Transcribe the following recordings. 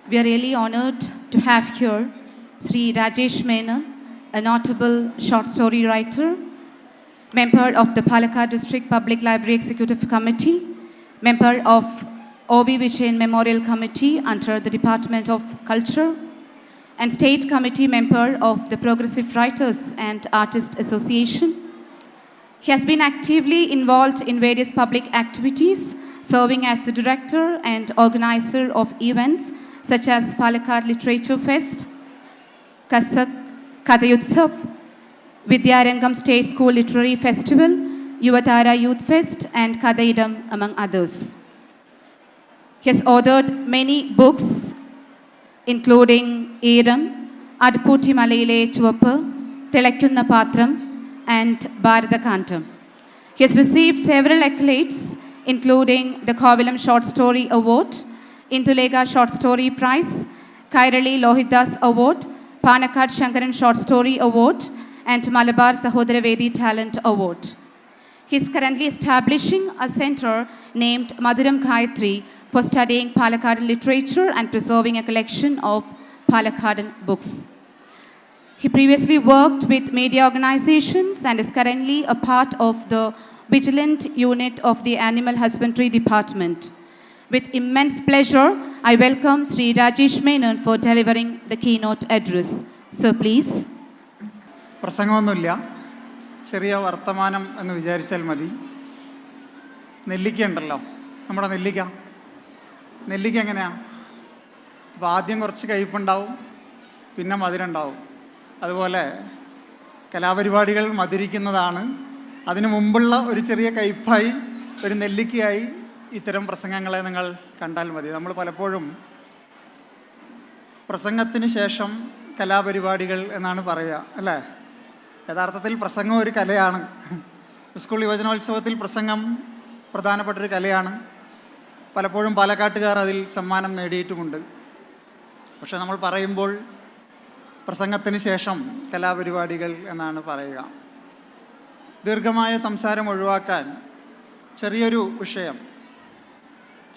We are really honored to have here Sri Rajesh Menon, a notable short story writer, member of the Palakkad District Public Library Executive Committee, member of O.V. Vijayan Memorial Committee under the Department of Culture, and State Committee member of the Progressive Writers and Artists Association. He has been actively involved in various public activities, serving as the director and organizer of events such as Palakkad Literature Fest, Kasak Kadayutsav, Vidyarangam State School Literary Festival, Yuvatara Youth Fest, and Kadaidam, among others. He has authored many books, including Eram, Adputi Malayile Chuvappu, Telakkunna Patram, and Bharatakantam. He has received several accolades, including the Kovalam Short Story Award, Indulega Short Story Prize, Kairali Lohidas Award, Panakkad Shankaran Short Story Award, and Malabar Sahodharavedi Talent Award. He is currently establishing a center named Madhuram Gayatri for studying Palakkad literature and preserving a collection of Palakkadan books. He previously worked with media organizations and is currently a part of the Vigilant Unit of the Animal Husbandry Department. With immense pleasure, I welcome Sri Rajesh Menon for delivering the keynote address. So please. പ്രസംഗമൊന്നുമില്ല, ചെറിയ വർത്തമാനം എന്ന് വിചാരിച്ചാൽ മതി. നെല്ലിക്ക ഉണ്ടല്ലോ, നമ്മുടെ നെല്ലിക്ക എങ്ങനെയാണ്? അപ്പോൾ ആദ്യം കുറച്ച് കയ്പുണ്ടാവും, പിന്നെ മധുരം ഉണ്ടാവും. അതുപോലെ കലാപരിപാടികൾ മധുരിക്കുന്നതാണ്. അതിനു മുമ്പുള്ള ഒരു ചെറിയ കയ്പായി, ഒരു നെല്ലിക്കയായി ഇത്തരം പ്രസംഗങ്ങളെ നിങ്ങൾ കണ്ടാൽ മതി. നമ്മൾ പലപ്പോഴും പ്രസംഗത്തിന് ശേഷം കലാപരിപാടികൾ എന്നാണ് പറയുക, അല്ലേ? യഥാർത്ഥത്തിൽ പ്രസംഗം ഒരു കലയാണ്. സ്കൂൾ യുവജനോത്സവത്തിൽ പ്രസംഗം പ്രധാനപ്പെട്ടൊരു കലയാണ്. പലപ്പോഴും പാലക്കാട്ടുകാർ അതിൽ സമ്മാനം നേടിയിട്ടുമുണ്ട്. പക്ഷെ നമ്മൾ പറയുമ്പോൾ പ്രസംഗത്തിന് ശേഷം കലാപരിപാടികൾ എന്നാണ് പറയുക. ദീർഘമായ സംസാരം ഒഴിവാക്കാൻ ചെറിയൊരു വിഷയം,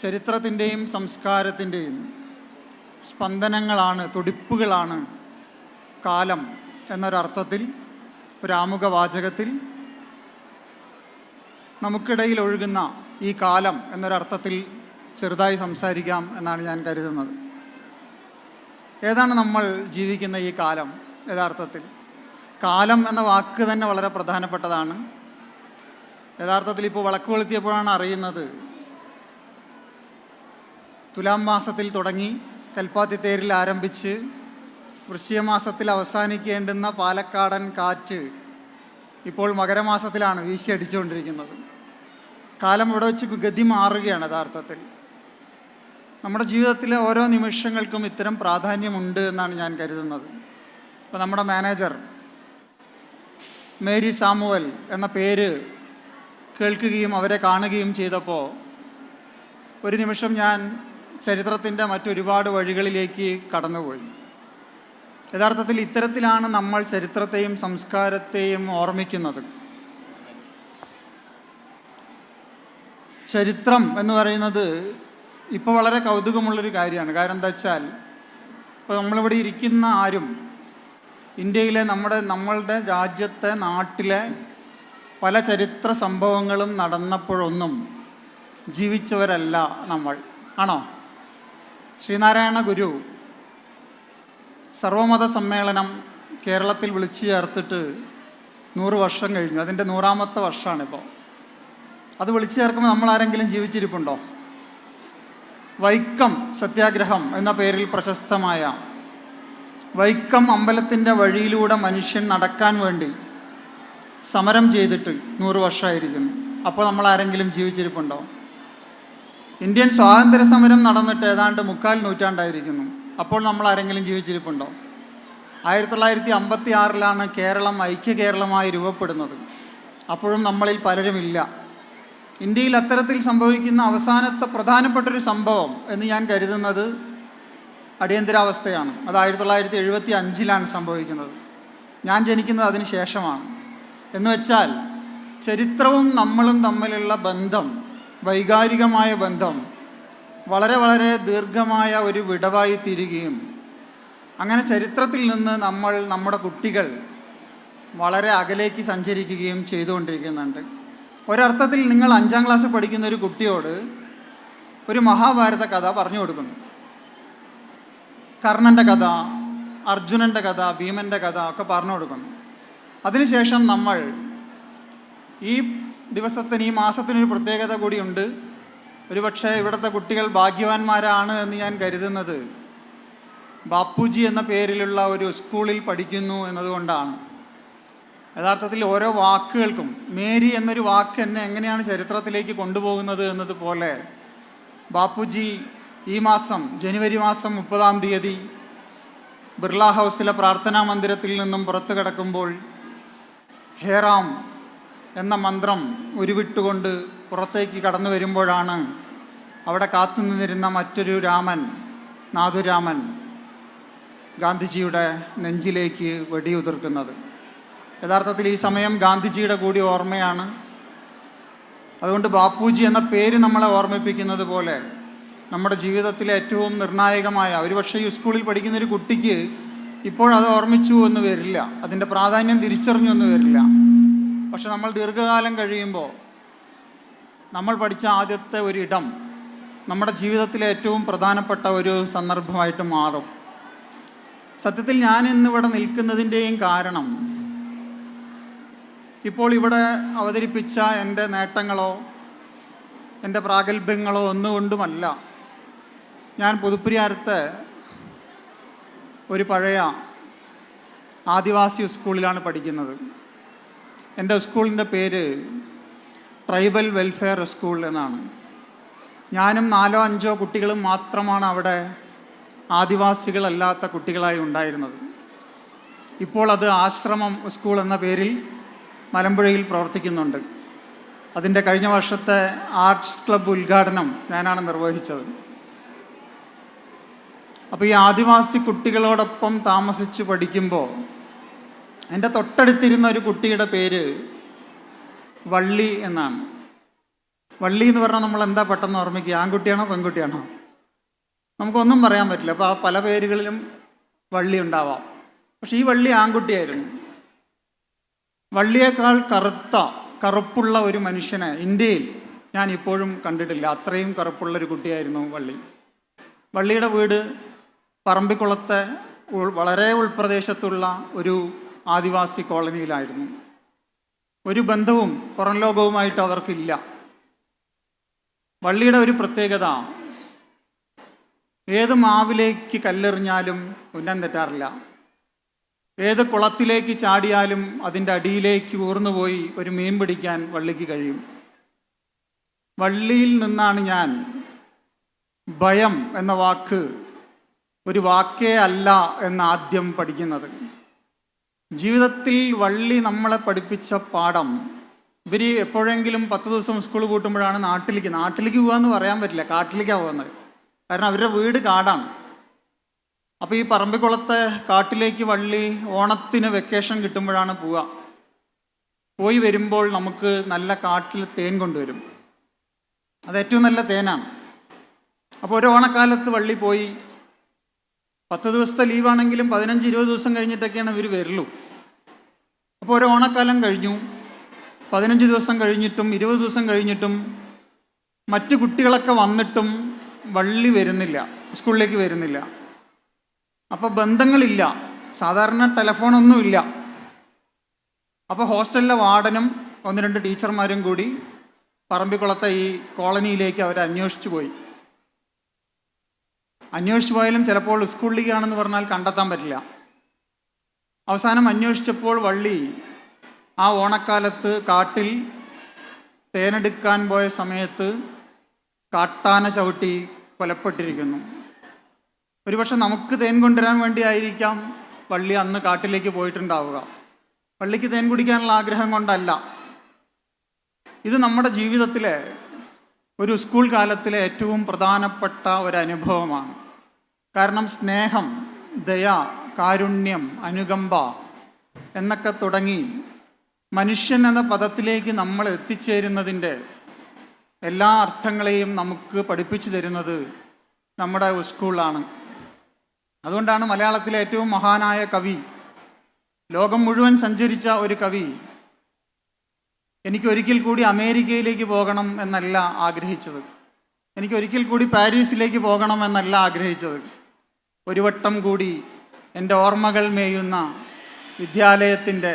ചരിത്രത്തിൻ്റെയും സംസ്കാരത്തിൻ്റെയും സ്പന്ദനങ്ങളാണ്, തുടിപ്പുകളാണ് കാലം എന്നൊരർത്ഥത്തിൽ, ഒരു ആമുഖവാചകത്തിൽ നമുക്കിടയിൽ ഒഴുകുന്ന ഈ കാലം എന്നൊരർത്ഥത്തിൽ ചെറുതായി സംസാരിക്കാം എന്നാണ് ഞാൻ കരുതുന്നത്. ഏതാണ് നമ്മൾ ജീവിക്കുന്ന ഈ കാലം? യഥാർത്ഥത്തിൽ കാലം എന്ന വാക്ക് തന്നെ വളരെ പ്രധാനപ്പെട്ടതാണ്. യഥാർത്ഥത്തിൽ ഇപ്പോൾ വിളക്ക് കൊളുത്തിയപ്പോഴാണ് അറിയുന്നത്, തുലാം മാസത്തിൽ തുടങ്ങി കൽപ്പാത്തിത്തേരിൽ ആരംഭിച്ച് വൃശ്ചികമാസത്തിൽ അവസാനിക്കേണ്ടുന്ന പാലക്കാടൻ കാറ്റ് ഇപ്പോൾ മകരമാസത്തിലാണ് വീശിയടിച്ചുകൊണ്ടിരിക്കുന്നത്. കാലം ഇവിടെ വെച്ച് ഗതി മാറുകയാണ്. യഥാർത്ഥത്തിൽ നമ്മുടെ ജീവിതത്തിലെ ഓരോ നിമിഷങ്ങൾക്കും ഇത്തരം പ്രാധാന്യമുണ്ട് എന്നാണ് ഞാൻ കരുതുന്നത്. ഇപ്പോൾ നമ്മുടെ മാനേജർ മേരി സാമുവൽ എന്ന പേര് കേൾക്കുകയും അവരെ കാണുകയും ചെയ്തപ്പോൾ ഒരു നിമിഷം ഞാൻ ചരിത്രത്തിൻ്റെ മറ്റൊരുപാട് വഴികളിലേക്ക് കടന്നുപോയി. യഥാർത്ഥത്തിൽ ഇത്തരത്തിലാണ് നമ്മൾ ചരിത്രത്തെയും സംസ്കാരത്തെയും ഓർമ്മിക്കുന്നത്. ചരിത്രം എന്ന് പറയുന്നത് ഇപ്പോൾ വളരെ കൗതുകമുള്ളൊരു കാര്യമാണ്. കാരണം എന്താ വെച്ചാൽ, ഇപ്പോൾ നമ്മളിവിടെ ഇരിക്കുന്ന ആരും ഇന്ത്യയിലെ നമ്മളുടെ രാജ്യത്തെ, നാട്ടിലെ പല ചരിത്ര സംഭവങ്ങളും നടന്നപ്പോഴൊന്നും ജീവിച്ചവരല്ല നമ്മൾ, ആണോ? ശ്രീനാരായണ ഗുരു സർവമത സമ്മേളനം കേരളത്തിൽ വിളിച്ചു ചേർത്തിട്ട് 100 വർഷം കഴിഞ്ഞു. അതിൻ്റെ 100ാമത്തെ വർഷമാണിപ്പോൾ. അത് വിളിച്ചു ചേർക്കുമ്പോൾ നമ്മളാരെങ്കിലും ജീവിച്ചിരിപ്പുണ്ടോ? വൈക്കം സത്യാഗ്രഹം എന്ന പേരിൽ പ്രശസ്തമായ വൈക്കം അമ്പലത്തിൻ്റെ വഴിയിലൂടെ മനുഷ്യൻ നടക്കാൻ വേണ്ടി സമരം ചെയ്തിട്ട് 100 വർഷമായിരിക്കുന്നു. അപ്പോൾ നമ്മളാരെങ്കിലും ജീവിച്ചിരിപ്പുണ്ടോ? ഇന്ത്യൻ സ്വാതന്ത്ര്യ സമരം നടന്നിട്ട് ഏതാണ്ട് 3/4 നൂറ്റാണ്ടായിരിക്കുന്നു. അപ്പോൾ നമ്മളാരെങ്കിലും ജീവിച്ചിരിപ്പുണ്ടോ? 1956 കേരളം ഐക്യ കേരളമായി രൂപപ്പെടുന്നത്. അപ്പോഴും നമ്മളിൽ പലരുമില്ല. ഇന്ത്യയിൽ അത്തരത്തിൽ സംഭവിക്കുന്ന അവസാനത്തെ പ്രധാനപ്പെട്ടൊരു സംഭവം എന്ന് ഞാൻ കരുതുന്നത് അടിയന്തരാവസ്ഥയാണ്. അത് 1975 സംഭവിക്കുന്നത്. ഞാൻ ജനിക്കുന്നത് അതിന് ശേഷമാണ്. എന്ന് വെച്ചാൽ ചരിത്രവും നമ്മളും തമ്മിലുള്ള ബന്ധം, വൈകാരികമായ ബന്ധം വളരെ വളരെ ദീർഘമായ ഒരു വിടവായി തീരുകയും അങ്ങനെ ചരിത്രത്തിൽ നിന്ന് നമ്മുടെ കുട്ടികൾ വളരെ അകലേക്ക് സഞ്ചരിക്കുകയും ചെയ്തുകൊണ്ടിരിക്കുന്നുണ്ട്. ഒരർത്ഥത്തിൽ നിങ്ങൾ 5ാം ക്ലാസ് പഠിക്കുന്ന ഒരു കുട്ടിയോട് ഒരു മഹാഭാരത കഥ പറഞ്ഞു കൊടുക്കുന്നു. കർണൻ്റെ കഥ, അർജുനൻ്റെ കഥ, ഭീമൻ്റെ കഥ ഒക്കെ പറഞ്ഞു കൊടുക്കുന്നു. അതിനുശേഷം നമ്മൾ ഈ ദിവസത്തിന്, ഈ മാസത്തിനൊരു പ്രത്യേകത കൂടിയുണ്ട്. ഒരുപക്ഷെ ഇവിടുത്തെ കുട്ടികൾ ഭാഗ്യവാന്മാരാണ് എന്ന് ഞാൻ കരുതുന്നത് ബാപ്പുജി എന്ന പേരിലുള്ള ഒരു സ്കൂളിൽ പഠിക്കുന്നു എന്നതുകൊണ്ടാണ്. യഥാർത്ഥത്തിൽ ഓരോ വാക്കുകൾക്കും, മേരി എന്നൊരു വാക്ക് എന്നെ എങ്ങനെയാണ് ചരിത്രത്തിലേക്ക് കൊണ്ടുപോകുന്നത് എന്നതുപോലെ ബാപ്പുജി ഈ മാസം ജനുവരി മാസം 30-ാം തീയതി ബിർള ഹൗസിലെ പ്രാർത്ഥനാ മന്ദിരത്തിൽ നിന്നും പുറത്തു കിടക്കുമ്പോൾ ഹേറാം എന്ന മന്ത്രം ഉരുവിട്ടുകൊണ്ട് പുറത്തേക്ക് കടന്നു വരുമ്പോഴാണ് അവിടെ കാത്തു നിന്നിരുന്ന മറ്റൊരു രാമൻ, നാഥുരാമൻ, ഗാന്ധിജിയുടെ നെഞ്ചിലേക്ക് വെടിയുതിർക്കുന്നത്. യഥാർത്ഥത്തിൽ ഈ സമയം ഗാന്ധിജിയുടെ കൂടി ഓർമ്മയാണ്. അതുകൊണ്ട് ബാപ്പുജി എന്ന പേര് നമ്മളെ ഓർമ്മിപ്പിക്കുന്നത് പോലെ നമ്മുടെ ജീവിതത്തിലെ ഏറ്റവും നിർണായകമായ, ഒരുപക്ഷെ ഈ സ്കൂളിൽ പഠിക്കുന്ന ഒരു കുട്ടിക്ക് ഇപ്പോഴത് ഓർമ്മിച്ചു എന്ന് വരില്ല, അതിൻ്റെ പ്രാധാന്യം തിരിച്ചറിഞ്ഞു എന്ന് വരില്ല. പക്ഷെ നമ്മൾ ദീർഘകാലം കഴിയുമ്പോൾ നമ്മൾ പഠിച്ച ആദ്യത്തെ ഒരിടം നമ്മുടെ ജീവിതത്തിലെ ഏറ്റവും പ്രധാനപ്പെട്ട ഒരു സന്ദർഭമായിട്ട് മാറും. സത്യത്തിൽ ഞാൻ ഇന്നിവിടെ നിൽക്കുന്നതിൻ്റെയും കാരണം ഇപ്പോൾ ഇവിടെ അവതരിപ്പിച്ച എൻ്റെ നേട്ടങ്ങളോ എൻ്റെ പ്രാഗൽഭ്യങ്ങളോ ഒന്നുകൊണ്ടുമല്ല. ഞാൻ പുതുപ്പരിയാരത്തെ ഒരു പഴയ ആദിവാസി സ്കൂളിലാണ് പഠിക്കുന്നത്. എൻ്റെ സ്കൂളിൻ്റെ പേര് ട്രൈബൽ വെൽഫെയർ സ്കൂൾ എന്നാണ്. ഞാനും 4-5 കുട്ടികളും മാത്രമാണ് അവിടെ ആദിവാസികളല്ലാത്ത കുട്ടികളായി ഉണ്ടായിരുന്നത്. ഇപ്പോൾ അത് ആശ്രമം സ്കൂൾ എന്ന പേരിൽ മലമ്പുഴയിൽ പ്രവർത്തിക്കുന്നുണ്ട്. അതിൻ്റെ കഴിഞ്ഞ വർഷത്തെ ആർട്സ് ക്ലബ്ബ് ഉദ്ഘാടനം ഞാനാണ് നിർവഹിച്ചത്. അപ്പോൾ ഈ ആദിവാസി കുട്ടികളോടൊപ്പം താമസിച്ച് പഠിക്കുമ്പോൾ എൻ്റെ തൊട്ടടുത്തിരുന്ന ഒരു കുട്ടിയുടെ പേര് വള്ളി എന്നാണ്. വള്ളി എന്ന് പറഞ്ഞാൽ നമ്മൾ എന്താ പെട്ടെന്ന് ഓർമ്മിക്കുക? ആൺകുട്ടിയാണോ പെൺകുട്ടിയാണോ? നമുക്കൊന്നും പറയാൻ പറ്റില്ല. അപ്പോൾ ആ പല പേരുകളിലും വള്ളി ഉണ്ടാവാം. പക്ഷെ ഈ വള്ളി ആൺകുട്ടിയായിരുന്നു. വള്ളിയേക്കാൾ കറുപ്പുള്ള ഒരു മനുഷ്യനെ ഇന്ത്യയിൽ ഞാൻ ഇപ്പോഴും കണ്ടിട്ടില്ല. അത്രയും കറുപ്പുള്ളൊരു കുട്ടിയായിരുന്നു വള്ളി. വള്ളിയുടെ വീട് പറമ്പിക്കുളത്തെ വളരെ ഉൾപ്രദേശത്തുള്ള ഒരു ആദിവാസി കോളനിയിലായിരുന്നു. ഒരു ബന്ധവും പുറം ലോകവുമായിട്ട് അവർക്കില്ല. വള്ളിയുടെ ഒരു പ്രത്യേകത, ഏത് മാവിലേക്ക് കല്ലെറിഞ്ഞാലും ഉന്നം തെറ്റാറില്ല. ഏത് കുളത്തിലേക്ക് ചാടിയാലും അതിൻ്റെ അടിയിലേക്ക് ഊർന്നുപോയി ഒരു മീൻ പിടിക്കാൻ വള്ളിക്ക് കഴിയും. വള്ളിയിൽ നിന്നാണ് ഞാൻ ഭയം എന്ന വാക്ക് ഒരു വാക്കേ അല്ല എന്ന് ആദ്യം പഠിക്കുന്നത്. ജീവിതത്തിൽ വള്ളി നമ്മളെ പഠിപ്പിച്ച പാഠം, ഇവർ എപ്പോഴെങ്കിലും 10 ദിവസം സ്കൂൾ കൂട്ടുമ്പോഴാണ് നാട്ടിലേക്ക് പോകാമെന്ന് പറയാൻ പറ്റില്ല, കാട്ടിലേക്കാണ് പോകുന്നത്. കാരണം അവരുടെ വീട് കാടാണ്. അപ്പോൾ ഈ പറമ്പിക്കുളത്തെ കാട്ടിലേക്ക് വള്ളി ഓണത്തിന് വെക്കേഷൻ കിട്ടുമ്പോഴാണ് പോവുക. പോയി വരുമ്പോൾ നമുക്ക് നല്ല കാട്ടിൽ തേൻ കൊണ്ടുവരും. അത് ഏറ്റവും നല്ല തേനാണ്. അപ്പോൾ ഒരു ഓണക്കാലത്ത് വള്ളി പോയി 10 ദിവസത്തെ ലീവാണെങ്കിലും 15-20 ദിവസം കഴിഞ്ഞിട്ടൊക്കെയാണ് ഇവർ വരുള്ളൂ. അപ്പോൾ ഒരു ഓണക്കാലം കഴിഞ്ഞു, 15 ദിവസം കഴിഞ്ഞിട്ടും 20 ദിവസം കഴിഞ്ഞിട്ടും മറ്റു കുട്ടികളൊക്കെ വന്നിട്ടും വള്ളി വരുന്നില്ല, സ്കൂളിലേക്ക് വരുന്നില്ല. അപ്പോൾ ബന്ധങ്ങളില്ല, സാധാരണ ടെലഫോണൊന്നുമില്ല. അപ്പോൾ ഹോസ്റ്റലിലെ വാർഡനും 1-2 ടീച്ചർമാരും കൂടി പറമ്പിക്കുളത്തെ ഈ കോളനിയിലേക്ക് അവർ അന്വേഷിച്ചു പോയാലും ചിലപ്പോൾ സ്കൂളിലേക്കാണെന്ന് പറഞ്ഞാൽ കണ്ടെത്താൻ പറ്റില്ല. അവസാനം അന്വേഷിച്ചപ്പോൾ വള്ളി ആ ഓണക്കാലത്ത് കാട്ടിൽ തേനെടുക്കാൻ പോയ സമയത്ത് കാട്ടാന ചവിട്ടി കൊലപ്പെട്ടിരിക്കുന്നു. ഒരുപക്ഷെ നമുക്ക് തേൻ കൊണ്ടുവരാൻ വേണ്ടി ആയിരിക്കാം വള്ളി അന്ന് കാട്ടിലേക്ക് പോയിട്ടുണ്ടാവുക. വള്ളിക്ക് തേൻ കുടിക്കാനുള്ള ആഗ്രഹം കൊണ്ടല്ല. ഇത് നമ്മുടെ ജീവിതത്തിലെ ഒരു സ്കൂൾ കാലത്തിലെ ഏറ്റവും പ്രധാനപ്പെട്ട ഒരനുഭവമാണ്. കാരണം സ്നേഹം, ദയ, കാരുണ്യം, അനുകമ്പ എന്നൊക്കെ തുടങ്ങി മനുഷ്യൻ എന്ന പദത്തിലേക്ക് നമ്മൾ എത്തിച്ചേരുന്നതിൻ്റെ എല്ലാ അർത്ഥങ്ങളെയും നമുക്ക് പഠിപ്പിച്ചു തരുന്നത് നമ്മുടെ സ്കൂളാണ്. അതുകൊണ്ടാണ് മലയാളത്തിലെ ഏറ്റവും മഹാനായ കവി, ലോകം മുഴുവൻ സഞ്ചരിച്ച ഒരു കവി, എനിക്കൊരിക്കൽ കൂടി അമേരിക്കയിലേക്ക് പോകണം എന്നല്ല ആഗ്രഹിച്ചത്, എനിക്കൊരിക്കൽ കൂടി പാരീസിലേക്ക് പോകണം എന്നല്ല ആഗ്രഹിച്ചത്, ഒരു വട്ടം കൂടി എൻ്റെ ഓർമ്മകൾ മേയുന്ന വിദ്യാലയത്തിൻ്റെ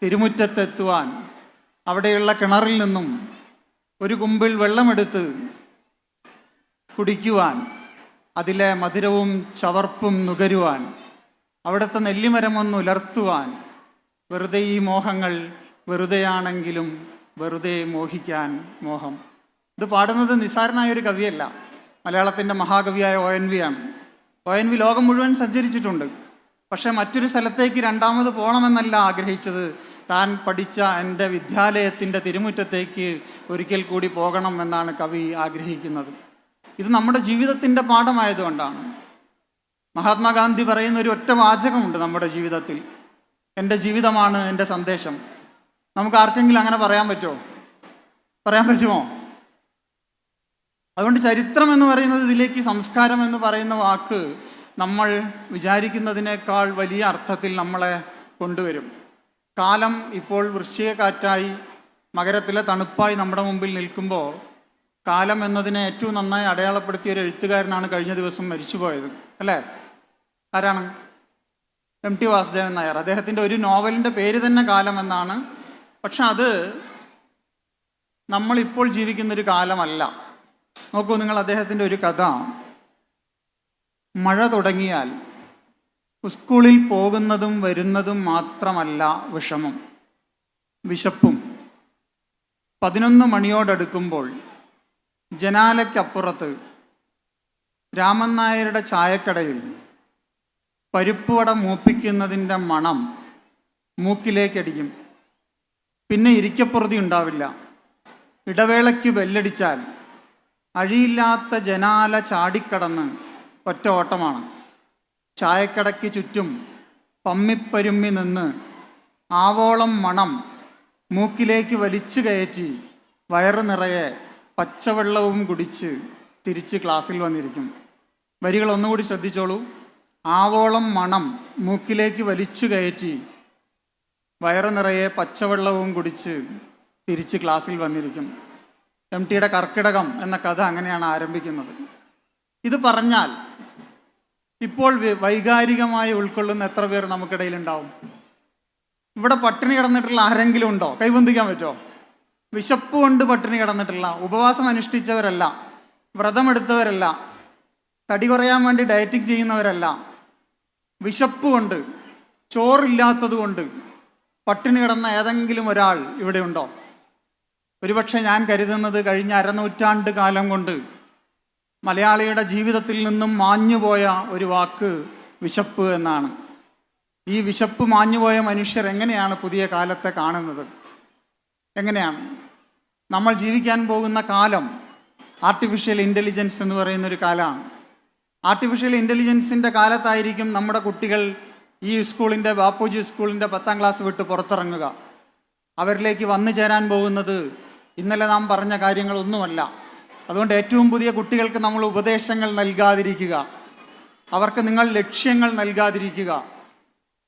തിരുമുറ്റത്തെത്തുവാൻ, അവിടെയുള്ള കിണറിൽ നിന്നും ഒരു കുമ്പിൾ വെള്ളമെടുത്ത് കുടിക്കുവാൻ, അതിലെ മധുരവും ചവർപ്പും നുകരുവാൻ, അവിടുത്തെ നെല്ലിമരമൊന്ന് ഉലർത്തുവാൻ, വെറുതെ ഈ മോഹങ്ങൾ വെറുതെയാണെങ്കിലും വെറുതെ മോഹിക്കാൻ മോഹം. ഇത് പാടുന്നത് നിസ്സാരനായൊരു കവിയല്ല, മലയാളത്തിൻ്റെ മഹാകവിയായ ONV ആണ്. ONV ലോകം മുഴുവൻ സഞ്ചരിച്ചിട്ടുണ്ട്. പക്ഷേ മറ്റൊരു സ്ഥലത്തേക്ക് രണ്ടാമത് പോകണമെന്നല്ല ആഗ്രഹിച്ചത്, താൻ പഠിച്ച എൻ്റെ വിദ്യാലയത്തിൻ്റെ തിരുമുറ്റത്തേക്ക് ഒരിക്കൽ കൂടി പോകണം എന്നാണ് കവി ആഗ്രഹിക്കുന്നത്. ഇത് നമ്മുടെ ജീവിതത്തിൻ്റെ പാഠമായതുകൊണ്ടാണ്. മഹാത്മാഗാന്ധി പറയുന്ന ഒരു ഒറ്റ വാചകമുണ്ട് നമ്മുടെ ജീവിതത്തിൽ, എൻ്റെ ജീവിതമാണ് എൻ്റെ സന്ദേശം. നമുക്ക് ആർക്കെങ്കിലും അങ്ങനെ പറയാൻ പറ്റുമോ? അതുകൊണ്ട് ചരിത്രം എന്ന് പറയുന്നത്, ഇതിലേക്ക് സംസ്കാരം എന്ന് പറയുന്ന വാക്ക് നമ്മൾ വിചാരിക്കുന്നതിനേക്കാൾ വലിയ അർത്ഥത്തിൽ നമ്മളെ കൊണ്ടുവരും. കാലം ഇപ്പോൾ വൃശ്ചിക കാറ്റായി മകരത്തിലെ തണുപ്പായി നമ്മുടെ മുമ്പിൽ നിൽക്കുമ്പോൾ, കാലം എന്നതിനെ ഏറ്റവും നന്നായി അടയാളപ്പെടുത്തിയ ഒരു എഴുത്തുകാരനാണ് കഴിഞ്ഞ ദിവസം മരിച്ചുപോയത്, അല്ലേ? ആരാണ്? MT വാസുദേവൻ നായർ. അദ്ദേഹത്തിൻ്റെ ഒരു നോവലിൻ്റെ പേര് തന്നെ കാലം എന്നാണ്. പക്ഷെ അത് നമ്മളിപ്പോൾ ജീവിക്കുന്നൊരു കാലമല്ല. നോക്കൂ നിങ്ങൾ, അദ്ദേഹത്തിൻ്റെ ഒരു കഥ, മഴ തുടങ്ങിയാൽ സ്കൂളിൽ പോകുന്നതും വരുന്നതും മാത്രമല്ല വിഷമം, വിശപ്പും. 11 മണിയോടടുക്കുമ്പോൾ ജനാലയ്ക്കപ്പുറത്ത് രാമൻ നായരുടെ ചായക്കടയിൽ പരിപ്പുവട മൂപ്പിക്കുന്നതിൻ്റെ മണം മൂക്കിലേക്കടിക്കും. പിന്നെ ഇരിക്കപ്പുറതി ഉണ്ടാവില്ല. ഇടവേളയ്ക്ക് ബെല്ലടിച്ചാൽ അഴിയില്ലാത്ത ജനാല ചാടിക്കടന്ന് ഒറ്റ ഓട്ടമാണ്. ചായക്കടയ്ക്ക് ചുറ്റും പമ്മിപ്പരുമ്മി നിന്ന് ആവോളം മണം മൂക്കിലേക്ക് വലിച്ചു കയറ്റി വയറ് നിറയെ പച്ചവെള്ളവും കുടിച്ച് തിരിച്ച് ക്ലാസ്സിൽ വന്നിരിക്കും. വരികൾ ഒന്നുകൂടി ശ്രദ്ധിച്ചോളൂ. ആവോളം മണം മൂക്കിലേക്ക് വലിച്ചു കയറ്റി വയറ് നിറയെ പച്ചവെള്ളവും കുടിച്ച് തിരിച്ച് ക്ലാസ്സിൽ വന്നിരിക്കും. MTയുടെ കർക്കിടകം എന്ന കഥ അങ്ങനെയാണ് ആരംഭിക്കുന്നത്. ഇത് പറഞ്ഞാൽ ഇപ്പോൾ വൈകാരികമായി ഉൾക്കൊള്ളുന്ന എത്ര പേർ നമുക്കിടയിലുണ്ടാവും? ഇവിടെ പട്ടിണി കിടന്നിട്ടുള്ള ആരെങ്കിലും ഉണ്ടോ? കൈബന്ധിക്കാൻ പറ്റുമോ? വിശപ്പ് കൊണ്ട് പട്ടിണി കിടന്നിട്ടുള്ള, ഉപവാസം അനുഷ്ഠിച്ചവരല്ല, വ്രതമെടുത്തവരല്ല, തടി കുറയാൻ വേണ്ടി ഡയറ്റിംഗ് ചെയ്യുന്നവരല്ല, വിശപ്പ് കൊണ്ട്, ചോറില്ലാത്തത് കൊണ്ട് പട്ടിണി കിടന്ന ഏതെങ്കിലും ഒരാൾ ഇവിടെ ഉണ്ടോ? ഒരുപക്ഷെ ഞാൻ കരുതുന്നത് കഴിഞ്ഞ അരനൂറ്റാണ്ട് കാലം കൊണ്ട് മലയാളിയുടെ ജീവിതത്തിൽ നിന്നും മാഞ്ഞുപോയ ഒരു വാക്ക് വിശപ്പ് എന്നാണ്. ഈ വിശപ്പ് മാഞ്ഞുപോയ മനുഷ്യർ എങ്ങനെയാണ് പുതിയ കാലത്തെ കാണുന്നത്? എങ്ങനെയാണ് നമ്മൾ ജീവിക്കാൻ പോകുന്ന കാലം? ആർട്ടിഫിഷ്യൽ ഇൻ്റലിജൻസ് എന്ന് പറയുന്നൊരു കാലമാണ്. ആർട്ടിഫിഷ്യൽ ഇൻ്റലിജൻസിൻ്റെ കാലത്തായിരിക്കും നമ്മുടെ കുട്ടികൾ ഈ സ്കൂളിൻ്റെ, ബാപ്പുജി സ്കൂളിൻ്റെ 10ാം ക്ലാസ് വിട്ട് പുറത്തിറങ്ങുക. അവരിലേക്ക് വന്നു ചേരാൻ പോകുന്നത് ഇന്നലെ നാം പറഞ്ഞ കാര്യങ്ങളൊന്നുമല്ല. അതുകൊണ്ട് ഏറ്റവും പുതിയ കുട്ടികൾക്ക് നമ്മൾ ഉപദേശങ്ങൾ നൽകാതിരിക്കുക, അവർക്ക് നിങ്ങൾ ലക്ഷ്യങ്ങൾ നൽകാതിരിക്കുക.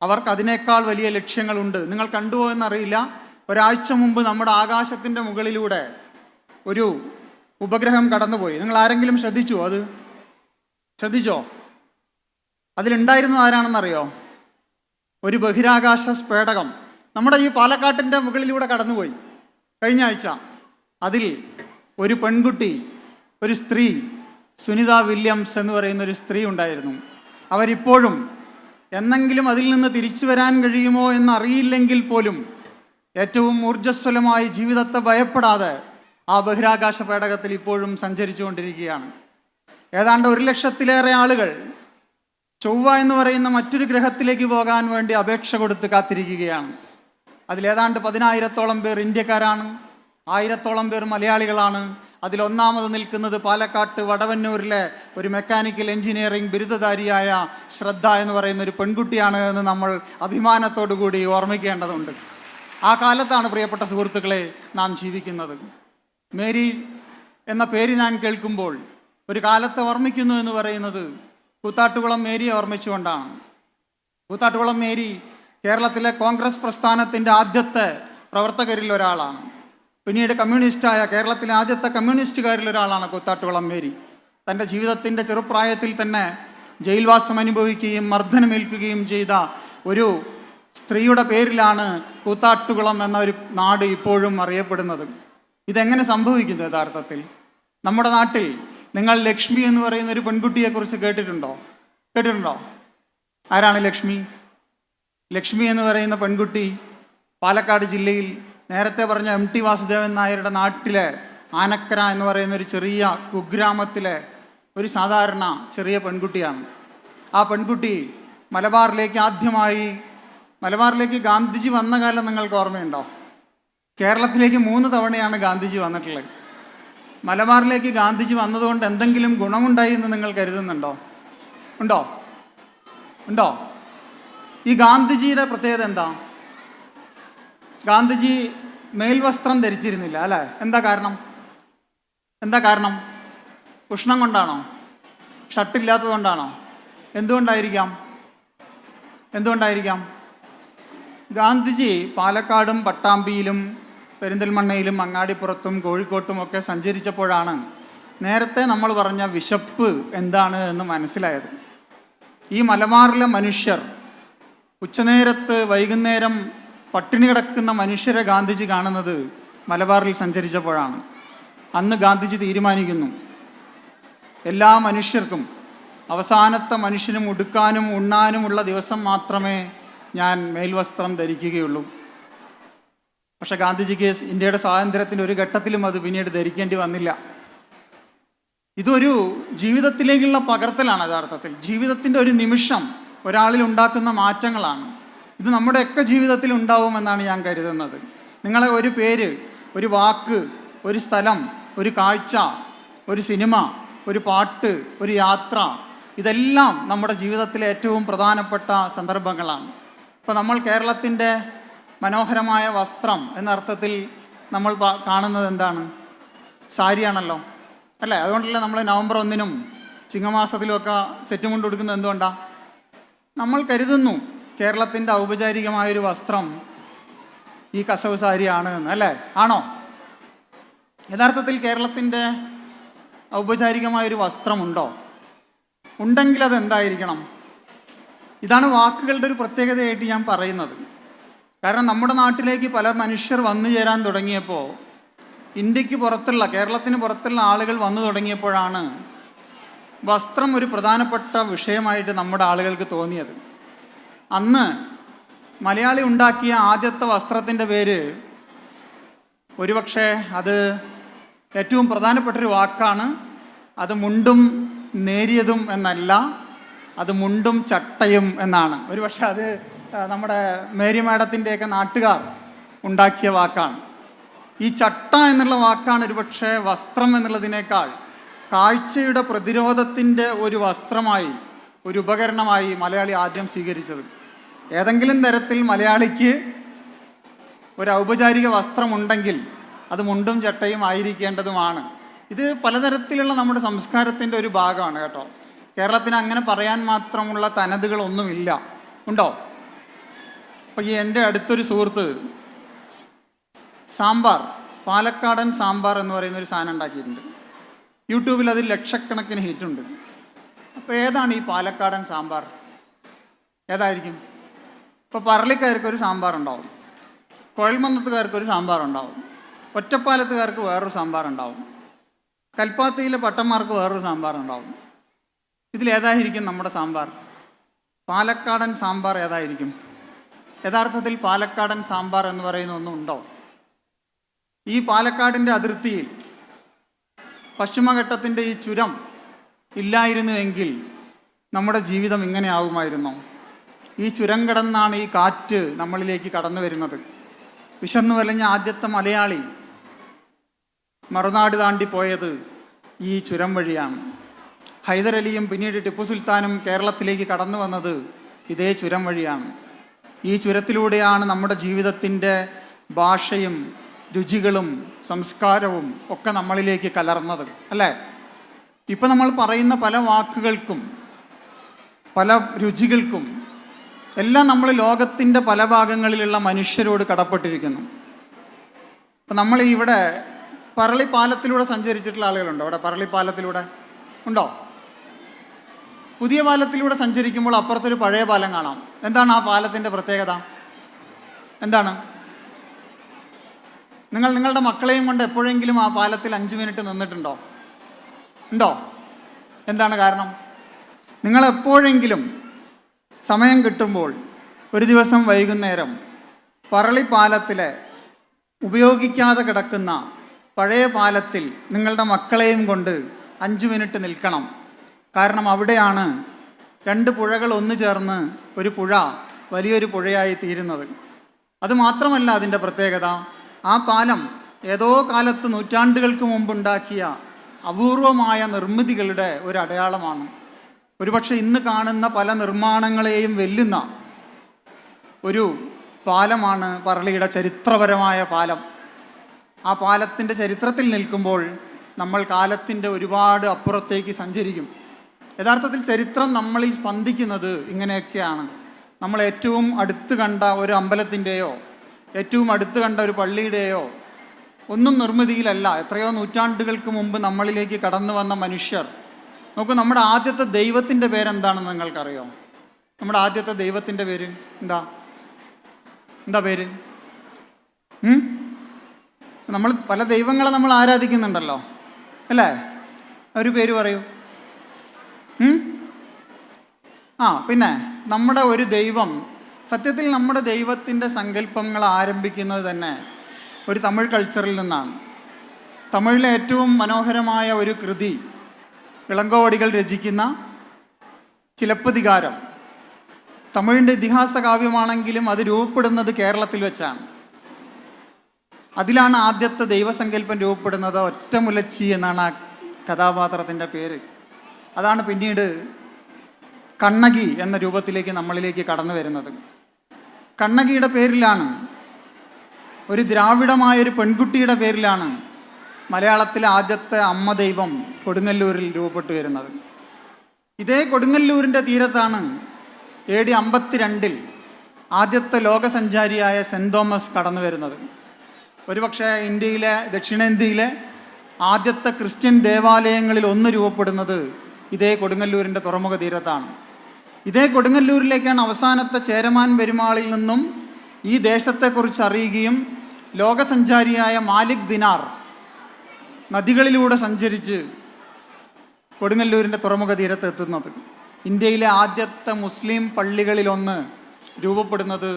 അവർക്ക് അതിനേക്കാൾ വലിയ ലക്ഷ്യങ്ങളുണ്ട്. നിങ്ങൾ കണ്ടുപോയെന്നറിയില്ല, ഒരാഴ്ച മുമ്പ് നമ്മുടെ ആകാശത്തിൻ്റെ മുകളിലൂടെ ഒരു ഉപഗ്രഹം കടന്നുപോയി. നിങ്ങൾ ആരെങ്കിലും ശ്രദ്ധിച്ചോ? അത് ശ്രദ്ധിച്ചോ? അതിലുണ്ടായിരുന്നത് ആരാണെന്നറിയോ? ഒരു ബഹിരാകാശ സ്ഫോടകം നമ്മുടെ ഈ പാലക്കാട്ടിൻ്റെ മുകളിലൂടെ കടന്നുപോയി കഴിഞ്ഞ ആഴ്ച. അതിൽ ഒരു പെൺകുട്ടി, ഒരു സ്ത്രീ, സുനിത വില്യംസ് എന്ന് പറയുന്ന ഒരു സ്ത്രീ ഉണ്ടായിരുന്നു. അവരിപ്പോഴും എന്നെങ്കിലും അതിൽ നിന്ന് തിരിച്ചു വരാൻ കഴിയുമോ എന്നറിയില്ലെങ്കിൽ പോലും ഏറ്റവും ഊർജ്ജസ്വലമായി ജീവിതത്തെ ഭയപ്പെടാതെ ആ ബഹിരാകാശ പേടകത്തിൽ ഇപ്പോഴും സഞ്ചരിച്ചു കൊണ്ടിരിക്കുകയാണ്. ഏതാണ്ട് 1,00,000-ലേറെ ആളുകൾ ചൊവ്വ എന്ന് പറയുന്ന മറ്റൊരു ഗ്രഹത്തിലേക്ക് പോകാൻ വേണ്ടി അപേക്ഷ കൊടുത്ത് കാത്തിരിക്കുകയാണ്. അതിലേതാണ്ട് 10,000-ഓളം പേർ ഇന്ത്യക്കാരാണ്, 1000-ഓളം പേർ മലയാളികളാണ്. അതിലൊന്നാമത് നിൽക്കുന്നത് പാലക്കാട്ട് വടവന്നൂരിലെ ഒരു മെക്കാനിക്കൽ എഞ്ചിനീയറിംഗ് ബിരുദധാരിയായ ശ്രദ്ധ എന്ന് പറയുന്ന ഒരു പെൺകുട്ടിയാണ് എന്ന് നമ്മൾ അഭിമാനത്തോടു കൂടി ഓർമ്മിക്കേണ്ടതുണ്ട്. ആ കാലത്താണ് പ്രിയപ്പെട്ട സുഹൃത്തുക്കളെ നാം ജീവിക്കുന്നത്. മേരി എന്ന പേര് ഞാൻ കേൾക്കുമ്പോൾ ഒരു കാലത്തെ ഓർമ്മിക്കുന്നു എന്ന് പറയുന്നത് കൂത്താട്ടുകുളം മേരിയെ ഓർമ്മിച്ചുകൊണ്ടാണ്. കൂത്താട്ടുകുളം മേരി കേരളത്തിലെ കോൺഗ്രസ് പ്രസ്ഥാനത്തിൻ്റെ ആദ്യത്തെ പ്രവർത്തകരിൽ ഒരാളാണ്. പിന്നീട് കമ്മ്യൂണിസ്റ്റായ കേരളത്തിലെ ആദ്യത്തെ കമ്മ്യൂണിസ്റ്റുകാരിൽ ഒരാളാണ് കൂത്താട്ടുകുളം മേരി. തൻ്റെ ജീവിതത്തിൻ്റെ ചെറുപ്രായത്തിൽ തന്നെ ജയിൽവാസം അനുഭവിക്കുകയും മർദ്ദനമേൽക്കുകയും ചെയ്ത ഒരു സ്ത്രീയുടെ പേരിലാണ് കൂത്താട്ടുകുളം എന്ന ഒരു നാട് ഇപ്പോഴും അറിയപ്പെടുന്നത്. ഇതെങ്ങനെ സംഭവിക്കുന്നു? യഥാർത്ഥത്തിൽ നമ്മുടെ നാട്ടിൽ നിങ്ങൾ ലക്ഷ്മി എന്ന് പറയുന്ന ഒരു പെൺകുട്ടിയെക്കുറിച്ച് കേട്ടിട്ടുണ്ടോ? ആരാണ് ലക്ഷ്മി? ലക്ഷ്മി എന്ന് പറയുന്ന പെൺകുട്ടി പാലക്കാട് ജില്ലയിൽ നേരത്തെ പറഞ്ഞ MT വാസുദേവൻ നായരുടെ നാട്ടിലെ ആനക്കര എന്ന് പറയുന്ന ഒരു ചെറിയ കുഗ്രാമത്തിലെ ഒരു സാധാരണ ചെറിയ പെൺകുട്ടിയാണ്. ആ പെൺകുട്ടി മലബാറിലേക്ക് ഗാന്ധിജി വന്ന കാലം നിങ്ങൾക്ക് ഓർമ്മയുണ്ടോ? കേരളത്തിലേക്ക് 3 തവണയാണ് ഗാന്ധിജി വന്നിട്ടുള്ളത്. മലബാറിലേക്ക് ഗാന്ധിജി വന്നതുകൊണ്ട് എന്തെങ്കിലും ഗുണമുണ്ടായി എന്ന് നിങ്ങൾ കരുതുന്നുണ്ടോ? ഉണ്ടോ? ഈ ഗാന്ധിജിയുടെ പ്രത്യേകത എന്താ? ഗാന്ധിജി മേൽവസ്ത്രം ധരിച്ചിരുന്നില്ല, അല്ലേ? എന്താ കാരണം? ഉഷ്ണം കൊണ്ടാണോ? ഷർട്ടില്ലാത്തത് കൊണ്ടാണോ? എന്തുകൊണ്ടായിരിക്കാം? ഗാന്ധിജി പാലക്കാടും പട്ടാമ്പിയിലും പെരിന്തൽമണ്ണയിലും അങ്ങാടിപ്പുറത്തും കോഴിക്കോട്ടും ഒക്കെ സഞ്ചരിച്ചപ്പോഴാണ് നേരത്തെ നമ്മൾ പറഞ്ഞ വിശപ്പ് എന്താണ് എന്ന് മനസ്സിലായത്. ഈ മലബാറിലെ മനുഷ്യർ ഉച്ചനേരത്ത് വൈകുന്നേരം പട്ടിണി കിടക്കുന്ന മനുഷ്യരെ ഗാന്ധിജി കാണുന്നത് മലബാറിൽ സഞ്ചരിച്ചപ്പോഴാണ്. അന്ന് ഗാന്ധിജി തീരുമാനിക്കുന്നു, എല്ലാ മനുഷ്യർക്കും അവസാനത്തെ മനുഷ്യനും ഉടുക്കാനും ഉണ്ണാനുമുള്ള ദിവസം മാത്രമേ ഞാൻ മേൽവസ്ത്രം ധരിക്കുകയുള്ളൂ. പക്ഷെ ഗാന്ധിജിക്ക് ഇന്ത്യയുടെ സ്വാതന്ത്ര്യത്തിൻ്റെ ഒരു ഘട്ടത്തിലും അത് പിന്നീട് ധരിക്കേണ്ടി വന്നില്ല. ഇതൊരു ജീവിതത്തിലേക്കുള്ള പകർത്തലാണ്. യഥാർത്ഥത്തിൽ ജീവിതത്തിൻ്റെ ഒരു നിമിഷം ഒരാളിൽ ഉണ്ടാക്കുന്ന മാറ്റങ്ങളാണ്. ഇത് നമ്മുടെയൊക്കെ ജീവിതത്തിൽ ഉണ്ടാവുമെന്നാണ് ഞാൻ കരുതുന്നത്. നിങ്ങളെ ഒരു പേര്, ഒരു വാക്ക്, ഒരു സ്ഥലം, ഒരു കാഴ്ച, ഒരു സിനിമ, ഒരു പാട്ട്, ഒരു യാത്ര, ഇതെല്ലാം നമ്മുടെ ജീവിതത്തിലെ ഏറ്റവും പ്രധാനപ്പെട്ട സന്ദർഭങ്ങളാണ്. ഇപ്പോൾ നമ്മൾ കേരളത്തിൻ്റെ മനോഹരമായ വസ്ത്രം എന്ന അർത്ഥത്തിൽ നമ്മൾ കാണുന്നത് എന്താണ്? സാരിയാണല്ലോ, അല്ലേ? അതുകൊണ്ടല്ലേ നമ്മൾ നവംബർ 1-നും ചിങ്ങമാസത്തിലുമൊക്കെ സെറ്റും കൊണ്ട് കൊടുക്കുന്നത് എന്തുകൊണ്ടാണ്? നമ്മൾ കരുതുന്നു കേരളത്തിൻ്റെ ഔപചാരികമായൊരു വസ്ത്രം ഈ കസവ് സാരിയാണ് എന്ന്, അല്ലേ? ആണോ? യഥാർത്ഥത്തിൽ കേരളത്തിൻ്റെ ഔപചാരികമായൊരു വസ്ത്രമുണ്ടോ? ഉണ്ടെങ്കിൽ അതെന്തായിരിക്കണം? ഇതാണ് വാക്കുകളുടെ ഒരു പ്രത്യേകതയായിട്ട് ഞാൻ പറയുന്നത്. കാരണം നമ്മുടെ നാട്ടിലേക്ക് പല മനുഷ്യർ വന്നു ചേരാൻ തുടങ്ങിയപ്പോൾ, ഇന്ത്യക്ക് പുറത്തുള്ള, കേരളത്തിന് പുറത്തുള്ള ആളുകൾ വന്നു തുടങ്ങിയപ്പോഴാണ് വസ്ത്രം ഒരു പ്രധാനപ്പെട്ട വിഷയമായിട്ട് നമ്മുടെ ആളുകൾക്ക് തോന്നിയത്. അന്ന് മലയാളി ഉണ്ടാക്കിയ ആദ്യത്തെ വസ്ത്രത്തിൻ്റെ പേര് ഒരുപക്ഷെ അത് ഏറ്റവും പ്രധാനപ്പെട്ടൊരു വാക്കാണ്. അത് മുണ്ടും നേരിയതും എന്നല്ല, അത് മുണ്ടും ചട്ടയും എന്നാണ്. ഒരുപക്ഷെ അത് നമ്മുടെ മേരി മാഡത്തിൻ്റെയൊക്കെ നാട്ടുകാർ ഉണ്ടാക്കിയ വാക്കാണ്. ഈ ചട്ട എന്നുള്ള വാക്കാണ് ഒരുപക്ഷെ വസ്ത്രം എന്നുള്ളതിനേക്കാൾ കാഴ്ചയുടെ പ്രതിരോധത്തിൻ്റെ ഒരു വസ്ത്രമായി, ഒരു ഉപകരണമായി മലയാളി ആദ്യം സ്വീകരിച്ചത്. ഏതെങ്കിലും തരത്തിൽ മലയാളിക്ക് ഒരു ഔപചാരിക വസ്ത്രമുണ്ടെങ്കിൽ അത് മുണ്ടും ചട്ടയും ആയിരിക്കേണ്ടതുമാണ്. ഇത് പലതരത്തിലുള്ള നമ്മുടെ സംസ്കാരത്തിൻ്റെ ഒരു ഭാഗമാണ് കേട്ടോ. കേരളത്തിന് അങ്ങനെ പറയാൻ മാത്രമുള്ള തനതുകളൊന്നുമില്ല. ഉണ്ടോ? അപ്പോൾ എൻ്റെ അടുത്തൊരു സുഹൃത്ത് സാമ്പാർ, പാലക്കാടൻ സാമ്പാർ എന്ന് പറയുന്നൊരു സാധനം ഉണ്ടാക്കിയിട്ടുണ്ട്. യൂട്യൂബിൽ അതിൽ ലക്ഷക്കണക്കിന് ഹിറ്റുണ്ട്. അപ്പോൾ ഏതാണ് ഈ പാലക്കാടൻ സാമ്പാർ? ഏതായിരിക്കും? ഇപ്പോൾ പറളിക്കാർക്കൊരു സാമ്പാർ ഉണ്ടാവും, കുഴൽമന്നത്തുകാർക്കൊരു സാമ്പാർ ഉണ്ടാവും, ഒറ്റപ്പാലത്തുകാർക്ക് വേറൊരു സാമ്പാർ ഉണ്ടാവും, കൽപ്പാത്തിയിലെ പട്ടന്മാർക്ക് വേറൊരു സാമ്പാർ ഉണ്ടാവും. ഇതിലേതായിരിക്കും നമ്മുടെ സാമ്പാർ? പാലക്കാടൻ സാമ്പാർ ഏതായിരിക്കും? യഥാർത്ഥത്തിൽ പാലക്കാടൻ സാമ്പാർ എന്ന് പറയുന്ന ഒന്നുണ്ടോ? ഈ പാലക്കാടിൻ്റെ അതിർത്തിയിൽ പശ്ചിമഘട്ടത്തിൻ്റെ ഈ ചുരം ഇല്ലായിരുന്നുവെങ്കിൽ നമ്മുടെ ജീവിതം ഇങ്ങനെ ആവുമായിരുന്നോ? ഈ ചുരം കടന്നാണ് ഈ കാറ്റ് നമ്മളിലേക്ക് കടന്നു വരുന്നത്. വിശന്നു വലഞ്ഞ ആദ്യത്തെ മലയാളി മറുനാട് താണ്ടി പോയത് ഈ ചുരം വഴിയാണ്. ഹൈദരലിയും പിന്നീട് ടിപ്പു സുൽത്താനും കേരളത്തിലേക്ക് കടന്നു വന്നത് ഇതേ ചുരം വഴിയാണ്. ഈ ചുരത്തിലൂടെയാണ് നമ്മുടെ ജീവിതത്തിൻ്റെ ഭാഷയും രുചികളും സംസ്കാരവും ഒക്കെ നമ്മളിലേക്ക് കലർന്നത്, അല്ലേ? ഇപ്പം നമ്മൾ പറയുന്ന പല വാക്കുകൾക്കും പല രുചികൾക്കും എല്ലാം നമ്മൾ ലോകത്തിൻ്റെ പല ഭാഗങ്ങളിലുള്ള മനുഷ്യരോട് കടപ്പെട്ടിരിക്കുന്നു. അപ്പം നമ്മൾ ഇവിടെ പറളിപ്പാലത്തിലൂടെ സഞ്ചരിച്ചിട്ടുള്ള ആളുകളുണ്ടോ? അവിടെ പറളിപ്പാലത്തിലൂടെ ഉണ്ടോ? പുതിയ പാലത്തിലൂടെ സഞ്ചരിക്കുമ്പോൾ അപ്പുറത്തൊരു പഴയ പാലം കാണാം. എന്താണ് ആ പാലത്തിൻ്റെ പ്രത്യേകത? എന്താണ്? നിങ്ങളുടെ മക്കളെയും കൊണ്ട് എപ്പോഴെങ്കിലും ആ പാലത്തിൽ 5 മിനിറ്റ് നിന്നിട്ടുണ്ടോ? ഉണ്ടോ? എന്താണ് കാരണം? നിങ്ങൾ എപ്പോഴെങ്കിലും സമയം കിട്ടുമ്പോൾ ഒരു ദിവസം വൈകുന്നേരം പറളിപ്പാലത്തിലെ ഉപയോഗിക്കാതെ കിടക്കുന്ന പഴയ പാലത്തിൽ നിങ്ങളുടെ മക്കളെയും കൊണ്ട് 5 മിനിറ്റ് നിൽക്കണം. കാരണം അവിടെയാണ് 2 പുഴകൾ ഒന്നു ചേർന്ന് ഒരു പുഴ വലിയൊരു പുഴയായി തീരുന്നത്. അതുമാത്രമല്ല അതിൻ്റെ പ്രത്യേകത, ആ പാലം ഏതോ കാലത്ത് നൂറ്റാണ്ടുകൾക്ക് മുമ്പുണ്ടാക്കിയ അപൂർവമായ നിർമ്മിതികളുടെ ഒരു അടയാളമാണ്. ഒരുപക്ഷെ ഇന്ന് കാണുന്ന പല നിർമ്മാണങ്ങളെയും വെല്ലുന്ന ഒരു പാലമാണ് പറളിയുടെ ചരിത്രപരമായ പാലം. ആ പാലത്തിൻ്റെ ചരിത്രത്തിൽ നിൽക്കുമ്പോൾ നമ്മൾ കാലത്തിൻ്റെ ഒരുപാട് അപ്പുറത്തേക്ക് സഞ്ചരിക്കും. യഥാർത്ഥത്തിൽ ചരിത്രം നമ്മളിൽ സ്പന്ദിക്കുന്നത് ഇങ്ങനെയൊക്കെയാണ്. നമ്മൾ ഏറ്റവും അടുത്ത് കണ്ട ഒരു അമ്പലത്തിൻ്റെയോ ഏറ്റവും അടുത്ത് കണ്ട ഒരു പള്ളിയുടെയോ ഒന്നും നിർമ്മിതിയിലല്ല. എത്രയോ നൂറ്റാണ്ടുകൾക്ക് മുമ്പ് നമ്മളിലേക്ക് കടന്നു വന്ന മനുഷ്യർ. നോക്കൂ, നമ്മുടെ ആദ്യത്തെ ദൈവത്തിൻ്റെ പേരെന്താണെന്ന് നിങ്ങൾക്കറിയോ? നമ്മുടെ ആദ്യത്തെ ദൈവത്തിൻ്റെ പേര് എന്താ പേര്? നമ്മൾ പല ദൈവങ്ങളെ നമ്മൾ ആരാധിക്കുന്നുണ്ടല്ലോ, അല്ലേ? ഒരു പേര് പറയൂ. പിന്നെ നമ്മുടെ ഒരു ദൈവം, സത്യത്തിൽ നമ്മുടെ ദൈവത്തിൻ്റെ സങ്കല്പങ്ങൾ ആരംഭിക്കുന്നത് തന്നെ ഒരു തമിഴ് കൾച്ചറിൽ നിന്നാണ്. തമിഴിലെ ഏറ്റവും മനോഹരമായ ഒരു കൃതി, ഇളങ്കോവടികൾ രചിക്കുന്ന ചിലപ്പതികാരം, തമിഴിൻ്റെ ഇതിഹാസ കാവ്യമാണെങ്കിലും അത് രൂപപ്പെടുന്നത് കേരളത്തിൽ വെച്ചാണ്. അതിലാണ് ആദ്യത്തെ ദൈവസങ്കല്പം രൂപപ്പെടുന്നത്. ഒറ്റമുലച്ചി എന്നാണ് ആ കഥാപാത്രത്തിൻ്റെ പേര്. അതാണ് പിന്നീട് കണ്ണകി എന്ന രൂപത്തിലേക്ക് നമ്മളിലേക്ക് കടന്നു വരുന്നത്. കണ്ണകിയുടെ പേരിലാണ്, ഒരു ദ്രാവിഡമായൊരു പെൺകുട്ടിയുടെ പേരിലാണ് മലയാളത്തിലെ ആദ്യത്തെ അമ്മ ദൈവം കൊടുങ്ങല്ലൂരിൽ രൂപപ്പെട്ടു വരുന്നത്. ഇതേ കൊടുങ്ങല്ലൂരിൻ്റെ തീരത്താണ് AD 52 ആദ്യത്തെ ലോകസഞ്ചാരിയായ സെൻറ് തോമസ് കടന്നു വരുന്നത്. ഒരുപക്ഷെ ഇന്ത്യയിലെ ദക്ഷിണേന്ത്യയിലെ ആദ്യത്തെ ക്രിസ്ത്യൻ ദേവാലയങ്ങളിൽ ഒന്ന് രൂപപ്പെടുന്നത് ഇതേ കൊടുങ്ങല്ലൂരിൻ്റെ തുറമുഖ തീരത്താണ്. ഇതേ കൊടുങ്ങല്ലൂരിലേക്കാണ് അവസാനത്തെ ചേരമാൻ പെരുമാളിൽ നിന്നും ഈ ദേശത്തെക്കുറിച്ച് അറിയുകയും ലോകസഞ്ചാരിയായ മാലിക് ദിനാർ നദികളിലൂടെ സഞ്ചരിച്ച് കൊടുങ്ങല്ലൂരിൻ്റെ തുറമുഖ തീരത്ത് എത്തുന്നത്. ഇന്ത്യയിലെ ആദ്യത്തെ മുസ്ലിം പള്ളികളിലൊന്ന് രൂപപ്പെടുന്നത്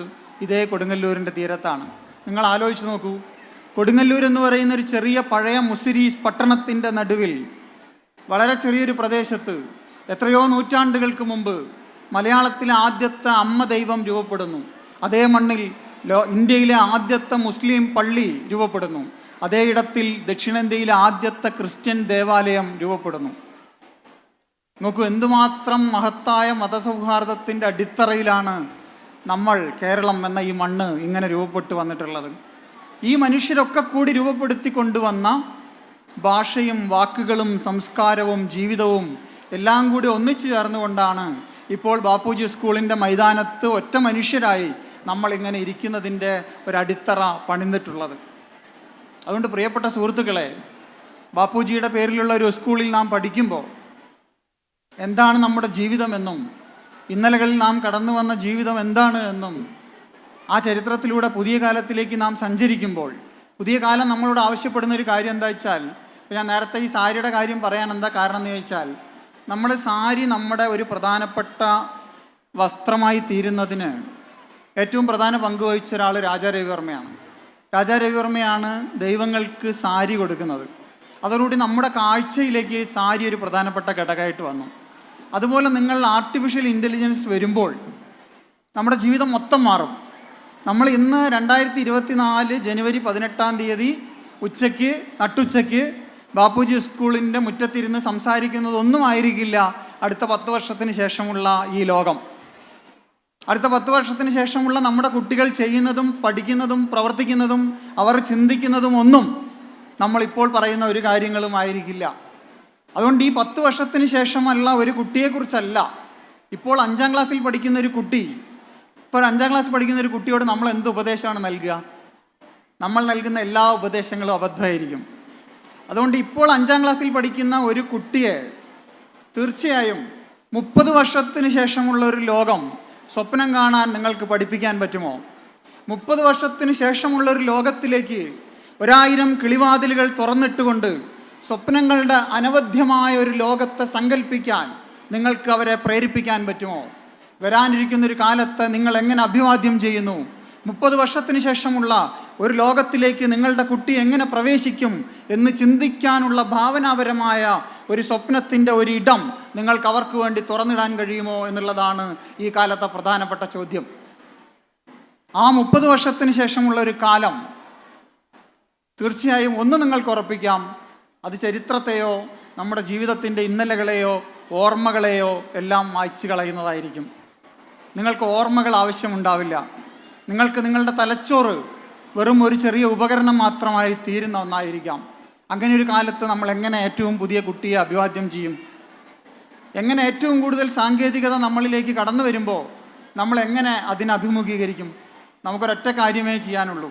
ഇതേ കൊടുങ്ങല്ലൂരിൻ്റെ തീരത്താണ്. നിങ്ങൾ ആലോചിച്ച് നോക്കൂ, കൊടുങ്ങല്ലൂർ എന്ന് പറയുന്ന ഒരു ചെറിയ പഴയ മുസിരീസ് പട്ടണത്തിൻ്റെ നടുവിൽ വളരെ ചെറിയൊരു പ്രദേശത്ത് എത്രയോ നൂറ്റാണ്ടുകൾക്ക് മുമ്പ് മലയാളത്തിലെ ആദ്യത്തെ അമ്മ ദൈവം രൂപപ്പെടുന്നു. അതേ മണ്ണിൽ ഇന്ത്യയിലെ ആദ്യത്തെ മുസ്ലിം പള്ളി രൂപപ്പെടുന്നു. അതേ ഇടത്തിൽ ദക്ഷിണേന്ത്യയിലെ ആദ്യത്തെ ക്രിസ്ത്യൻ ദേവാലയം രൂപപ്പെടുന്നു. നോക്കൂ, എന്തുമാത്രം മഹത്തായ മതസൗഹാർദ്ദത്തിൻ്റെ അടിത്തറയിലാണ് നമ്മൾ കേരളം എന്ന ഈ മണ്ണ് ഇങ്ങനെ രൂപപ്പെട്ടു വന്നിട്ടുള്ളത്. ഈ മനുഷ്യരൊക്കെ കൂടി രൂപപ്പെടുത്തി കൊണ്ടുവന്ന ഭാഷയും വാക്കുകളും സംസ്കാരവും ജീവിതവും എല്ലാം കൂടി ഒന്നിച്ചു ചേർന്നുകൊണ്ടാണ് ഇപ്പോൾ ബാപ്പുജി സ്കൂളിൻ്റെ മൈതാനത്ത് ഒറ്റ മനുഷ്യരായി നമ്മളിങ്ങനെ ഇരിക്കുന്നതിൻ്റെ ഒരടിത്തറ പണിതിട്ടുള്ളത്. അതുകൊണ്ട് പ്രിയപ്പെട്ട സുഹൃത്തുക്കളെ, ബാപ്പുജിയുടെ പേരിലുള്ള ഒരു സ്കൂളിൽ നാം പഠിക്കുമ്പോൾ എന്താണ് നമ്മുടെ ജീവിതമെന്നും ഇന്നലകളിൽ നാം കടന്നു വന്ന ജീവിതം എന്താണ് എന്നും ആ ചരിത്രത്തിലൂടെ പുതിയ കാലത്തിലേക്ക് നാം സഞ്ചരിക്കുമ്പോൾ പുതിയ കാലം നമ്മളോട് ആവശ്യപ്പെടുന്ന ഒരു കാര്യം എന്താ വെച്ചാൽ, ഞാൻ നേരത്തെ ഈ സാരിയുടെ കാര്യം പറയാൻ എന്താ കാരണം എന്ന് ചോദിച്ചാൽ, നമ്മുടെ സാരി നമ്മുടെ ഒരു പ്രധാനപ്പെട്ട വസ്ത്രമായി തീരുന്നതിന് ഏറ്റവും പ്രധാന പങ്ക് വഹിച്ച ഒരാൾ രാജാ രവിവർമ്മയാണ്. രാജാ രവിവർമ്മയാണ് ദൈവങ്ങൾക്ക് സാരി കൊടുക്കുന്നത്. അതോടുകൂടി നമ്മുടെ കാഴ്ചയിലേക്ക് സാരി ഒരു പ്രധാനപ്പെട്ട ഘടകമായിട്ട് വന്നു. അതുപോലെ നിങ്ങൾ ആർട്ടിഫിഷ്യൽ ഇൻ്റലിജൻസ് വരുമ്പോൾ നമ്മുടെ ജീവിതം മൊത്തം മാറും. നമ്മൾ ഇന്ന് 2024 ജനുവരി 18 ഉച്ചയ്ക്ക് നട്ടുച്ചയ്ക്ക് ബാപ്പുജി സ്കൂളിൻ്റെ മുറ്റത്തിരുന്ന് സംസാരിക്കുന്നതൊന്നും ആയിരിക്കില്ല അടുത്ത 10 വർഷത്തിന് ശേഷമുള്ള ഈ ലോകം. അടുത്ത 10 വർഷത്തിന് ശേഷമുള്ള നമ്മുടെ കുട്ടികൾ ചെയ്യുന്നതും പഠിക്കുന്നതും പ്രവർത്തിക്കുന്നതും അവർ ചിന്തിക്കുന്നതും ഒന്നും നമ്മളിപ്പോൾ പറയുന്ന ഒരു കാര്യങ്ങളും ആയിരിക്കില്ല. അതുകൊണ്ട് ഈ 10 വർഷത്തിന് ശേഷമല്ല ഒരു കുട്ടിയെക്കുറിച്ചല്ല. ഇപ്പോൾ 5ാം ക്ലാസ്സിൽ പഠിക്കുന്ന ഒരു കുട്ടി, ഇപ്പോൾ 5ാം ക്ലാസ്സിൽ പഠിക്കുന്ന ഒരു കുട്ടിയോട് നമ്മൾ എന്ത് ഉപദേശമാണ് നൽകുക? നമ്മൾ നൽകുന്ന എല്ലാ ഉപദേശങ്ങളും അബദ്ധമായിരിക്കും. അതുകൊണ്ട് ഇപ്പോൾ 5ാം ക്ലാസ്സിൽ പഠിക്കുന്ന ഒരു കുട്ടിയെ തീർച്ചയായും 30 വർഷത്തിന് ശേഷമുള്ള ഒരു ലോകം സ്വപ്നം കാണാൻ നിങ്ങൾക്ക് പഠിപ്പിക്കാൻ പറ്റുമോ? 30 വർഷത്തിന് ശേഷമുള്ള ഒരു ലോകത്തിലേക്ക് 1000 കിളിവാതിലുകൾ തുറന്നിട്ടുകൊണ്ട് സ്വപ്നങ്ങളുടെ അനവധ്യമായ ഒരു ലോകത്തെ സങ്കല്പിക്കാൻ നിങ്ങൾക്ക് അവരെ പ്രേരിപ്പിക്കാൻ പറ്റുമോ? വരാനിരിക്കുന്നൊരു കാലത്ത് നിങ്ങൾ എങ്ങനെ അഭിവാദ്യം ചെയ്യുന്നു? 30 വർഷത്തിന് ശേഷമുള്ള ഒരു ലോകത്തിലേക്ക് നിങ്ങളുടെ കുട്ടി എങ്ങനെ പ്രവേശിക്കും എന്ന് ചിന്തിക്കാനുള്ള ഭാവനാപരമായ ഒരു സ്വപ്നത്തിൻ്റെ ഒരു ഇടം നിങ്ങൾക്ക് അവർക്ക് വേണ്ടി തുറന്നിടാൻ കഴിയുമോ എന്നുള്ളതാണ് ഈ കാലത്തെ പ്രധാനപ്പെട്ട ചോദ്യം. ആ 30 വർഷത്തിന് ശേഷമുള്ള ഒരു കാലം തീർച്ചയായും ഒന്ന് നിങ്ങൾക്ക് ഉറപ്പിക്കാം, അത് ചരിത്രത്തെയോ നമ്മുടെ ജീവിതത്തിൻ്റെ ഇന്നലകളെയോ ഓർമ്മകളെയോ എല്ലാം മായ്ച്ചു കളയുന്നതായിരിക്കും. നിങ്ങൾക്ക് ഓർമ്മകൾ ആവശ്യമുണ്ടാവില്ല. നിങ്ങൾക്ക് നിങ്ങളുടെ തലച്ചോറ് വെറും ഒരു ചെറിയ ഉപകരണം മാത്രമായി തീരുന്ന ഒന്നായിരിക്കാം. അങ്ങനെ ഒരു കാലത്ത് നമ്മൾ എങ്ങനെ ഏറ്റവും പുതിയ കുട്ടിയെ അഭിവാദ്യം ചെയ്യും? എങ്ങനെ ഏറ്റവും കൂടുതൽ സാങ്കേതികത നമ്മളിലേക്ക് കടന്നു വരുമ്പോൾ നമ്മൾ എങ്ങനെ അതിനെ അഭിമുഖീകരിക്കും? നമുക്കൊരൊറ്റ കാര്യമേ ചെയ്യാനുള്ളൂ.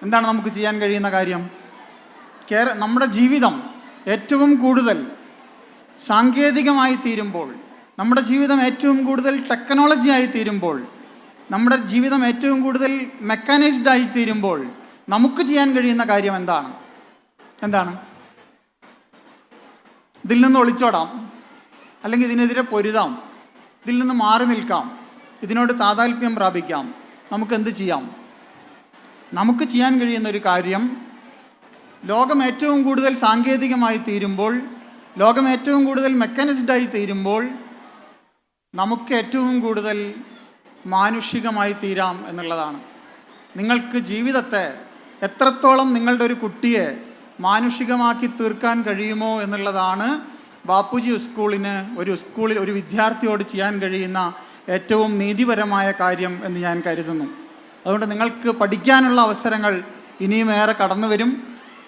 എന്താണ് നമുക്ക് ചെയ്യാൻ കഴിയുന്ന കാര്യം? നമ്മുടെ ജീവിതം ഏറ്റവും കൂടുതൽ സാങ്കേതികമായി തീരുമ്പോൾ, നമ്മുടെ ജീവിതം ഏറ്റവും കൂടുതൽ ടെക്നോളജി ആയി തീരുമ്പോൾ, നമ്മുടെ ജീവിതം ഏറ്റവും കൂടുതൽ മെക്കാനൈസ്ഡ് ആയി തീരുമ്പോൾ നമുക്ക് ചെയ്യാൻ കഴിയുന്ന കാര്യം എന്താണ്? ഇതിൽ നിന്ന് ഒളിച്ചോടാം, അല്ലെങ്കിൽ ഇതിനെതിരെ പൊരുതാം, ഇതിൽ നിന്ന് മാറി നിൽക്കാം, ഇതിനോട് താതാൽപ്യം പ്രാപിക്കാം. നമുക്ക് എന്ത് ചെയ്യാം? നമുക്ക് ചെയ്യാൻ കഴിയുന്ന ഒരു കാര്യം, ലോകം ഏറ്റവും കൂടുതൽ സാങ്കേതികമായി തീരുമ്പോൾ, ലോകം ഏറ്റവും കൂടുതൽ മെക്കാനിസ്ഡായി തീരുമ്പോൾ നമുക്ക് ഏറ്റവും കൂടുതൽ മാനുഷികമായി തീരാം എന്നുള്ളതാണ്. നിങ്ങൾക്ക് ജീവിതത്തെ എത്രത്തോളം നിങ്ങളുടെ ഒരു കുട്ടിയെ മാനുഷികമാക്കി തീർക്കാൻ കഴിയുമോ എന്നുള്ളതാണ് ബാപ്പുജി സ്കൂളിന് ഒരു വിദ്യാർത്ഥിയോട് ചെയ്യാൻ കഴിയുന്ന ഏറ്റവും നീതിപരമായ കാര്യം എന്ന് ഞാൻ കരുതുന്നു. അതുകൊണ്ട് നിങ്ങൾക്ക് പഠിക്കാനുള്ള അവസരങ്ങൾ ഇനിയും ഏറെ കടന്നു വരും.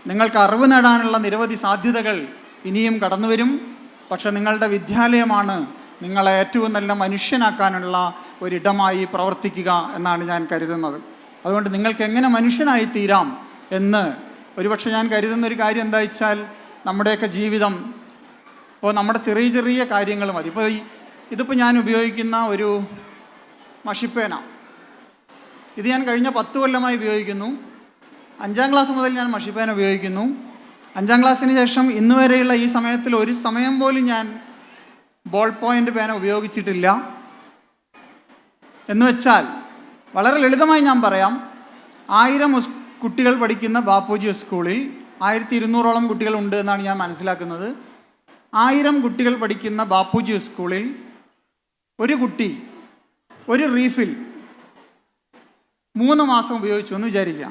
നിങ്ങൾക്ക് അറിവ് നേടാനുള്ള നിരവധി സാധ്യതകൾ ഇനിയും കടന്നു വരും. പക്ഷെ നിങ്ങളുടെ വിദ്യാലയമാണ് നിങ്ങളെ ഏറ്റവും നല്ല മനുഷ്യനാക്കാനുള്ള ഒരിടമായി പ്രവർത്തിക്കുക എന്നാണ് ഞാൻ കരുതുന്നത്. അതുകൊണ്ട് നിങ്ങൾക്ക് എങ്ങനെ മനുഷ്യനായി തീരാം എന്ന് ഒരുപക്ഷെ ഞാൻ കരുതുന്നൊരു കാര്യം എന്താ വെച്ചാൽ, നമ്മുടെയൊക്കെ ജീവിതം ഇപ്പോൾ നമ്മുടെ ചെറിയ ചെറിയ കാര്യങ്ങൾ മതി. ഇതിപ്പോൾ ഞാൻ ഉപയോഗിക്കുന്ന ഒരു മഷിപ്പേന, ഇത് ഞാൻ കഴിഞ്ഞ 10 കൊല്ലമായി ഉപയോഗിക്കുന്നു. 5ാം ക്ലാസ് മുതൽ ഞാൻ മഷിപ്പേന ഉപയോഗിക്കുന്നു. 5ാം ക്ലാസ്സിന് ശേഷം ഇന്ന് വരെയുള്ള ഈ സമയത്തിൽ ഒരു സമയം പോലും ഞാൻ ബോൾ പോയിൻ്റ് പേന ഉപയോഗിച്ചിട്ടില്ല. എന്ന് വെച്ചാൽ വളരെ ലളിതമായി ഞാൻ പറയാം, 1000 കുട്ടികൾ പഠിക്കുന്ന ബാപ്പുജി സ്കൂളിൽ 1200ഓളം കുട്ടികളുണ്ട് എന്നാണ് ഞാൻ മനസ്സിലാക്കുന്നത്. 1000 കുട്ടികൾ പഠിക്കുന്ന ബാപ്പുജി സ്കൂളിൽ ഒരു കുട്ടി ഒരു റീഫിൽ 3 മാസം ഉപയോഗിച്ചു എന്ന് വിചാരിക്കുക.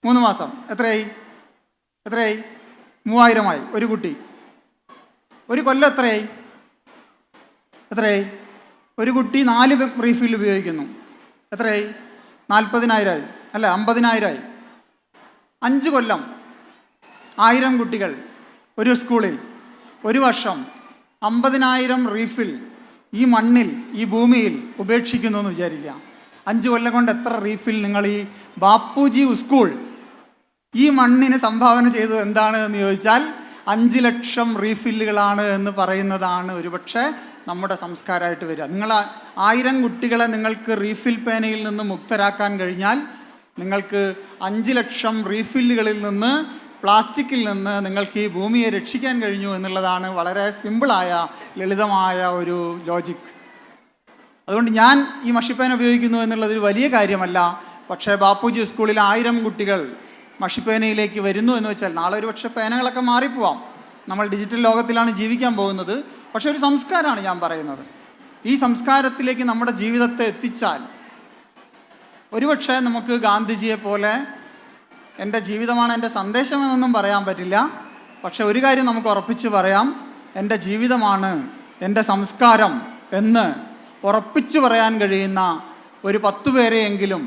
3 മാസം എത്രയായി? 3000 ഒരു കുട്ടി. ഒരു കൊല്ലം എത്രയായി? ഒരു കുട്ടി 4 റീഫിൽ ഉപയോഗിക്കുന്നു. എത്രയായി? 40,000 അല്ല 50,000. 5 കൊല്ലം 1000 കുട്ടികൾ ഒരു സ്കൂളിൽ, ഒരു വർഷം 50,000 റീഫിൽ ഈ മണ്ണിൽ, ഈ ഭൂമിയിൽ ഉപേക്ഷിക്കുന്നു എന്ന് വിചാരിക്കുക. 5 കൊല്ലം കൊണ്ട് എത്ര റീഫിൽ നിങ്ങൾ ഈ ബാപ്പുജി സ്കൂൾ ഈ മണ്ണിന് സംഭാവന ചെയ്തത് എന്താണ് എന്ന് ചോദിച്ചാൽ 5 ലക്ഷം റീഫില്ലുകളാണ് എന്ന് പറയുന്നതാണ് ഒരുപക്ഷെ നമ്മുടെ സംസ്കാരമായിട്ട് വരിക. നിങ്ങൾ 1000 കുട്ടികളെ നിങ്ങൾക്ക് റീഫിൽ പേനയിൽ നിന്ന് മുക്തരാക്കാൻ കഴിഞ്ഞാൽ നിങ്ങൾക്ക് 5 ലക്ഷം റീഫില്ലുകളിൽ നിന്ന്, പ്ലാസ്റ്റിക്കിൽ നിന്ന് നിങ്ങൾക്ക് ഈ ഭൂമിയെ രക്ഷിക്കാൻ കഴിഞ്ഞു എന്നുള്ളതാണ് വളരെ സിമ്പിളായ ലളിതമായ ഒരു ലോജിക്. അതുകൊണ്ട് ഞാൻ ഈ മഷിപ്പേന ഉപയോഗിക്കുന്നു എന്നുള്ളതൊരു വലിയ കാര്യമല്ല. പക്ഷേ ബാപ്പുജി സ്കൂളിൽ 1000 കുട്ടികൾ മഷിപ്പേനയിലേക്ക് വരുന്നു എന്ന് വെച്ചാൽ നാളെ ഒരു പക്ഷേ പേനകളൊക്കെ മാറിപ്പോവാം. നമ്മൾ ഡിജിറ്റൽ ലോകത്തിലാണ് ജീവിക്കാൻ പോകുന്നത്. പക്ഷെ ഒരു സംസ്കാരമാണ് ഞാൻ പറയുന്നത്. ഈ സംസ്കാരത്തിലേക്ക് നമ്മുടെ ജീവിതത്തെ എത്തിച്ചാൽ ഒരുപക്ഷെ നമുക്ക് ഗാന്ധിജിയെ പോലെ എൻ്റെ ജീവിതമാണ് എൻ്റെ സന്ദേശമെന്നൊന്നും പറയാൻ പറ്റില്ല. പക്ഷെ ഒരു കാര്യം നമുക്ക് ഉറപ്പിച്ച് പറയാം, എൻ്റെ ജീവിതമാണ് എൻ്റെ സംസ്കാരം എന്ന് ഉറപ്പിച്ചു പറയാൻ കഴിയുന്ന ഒരു 10 പേരെയെങ്കിലും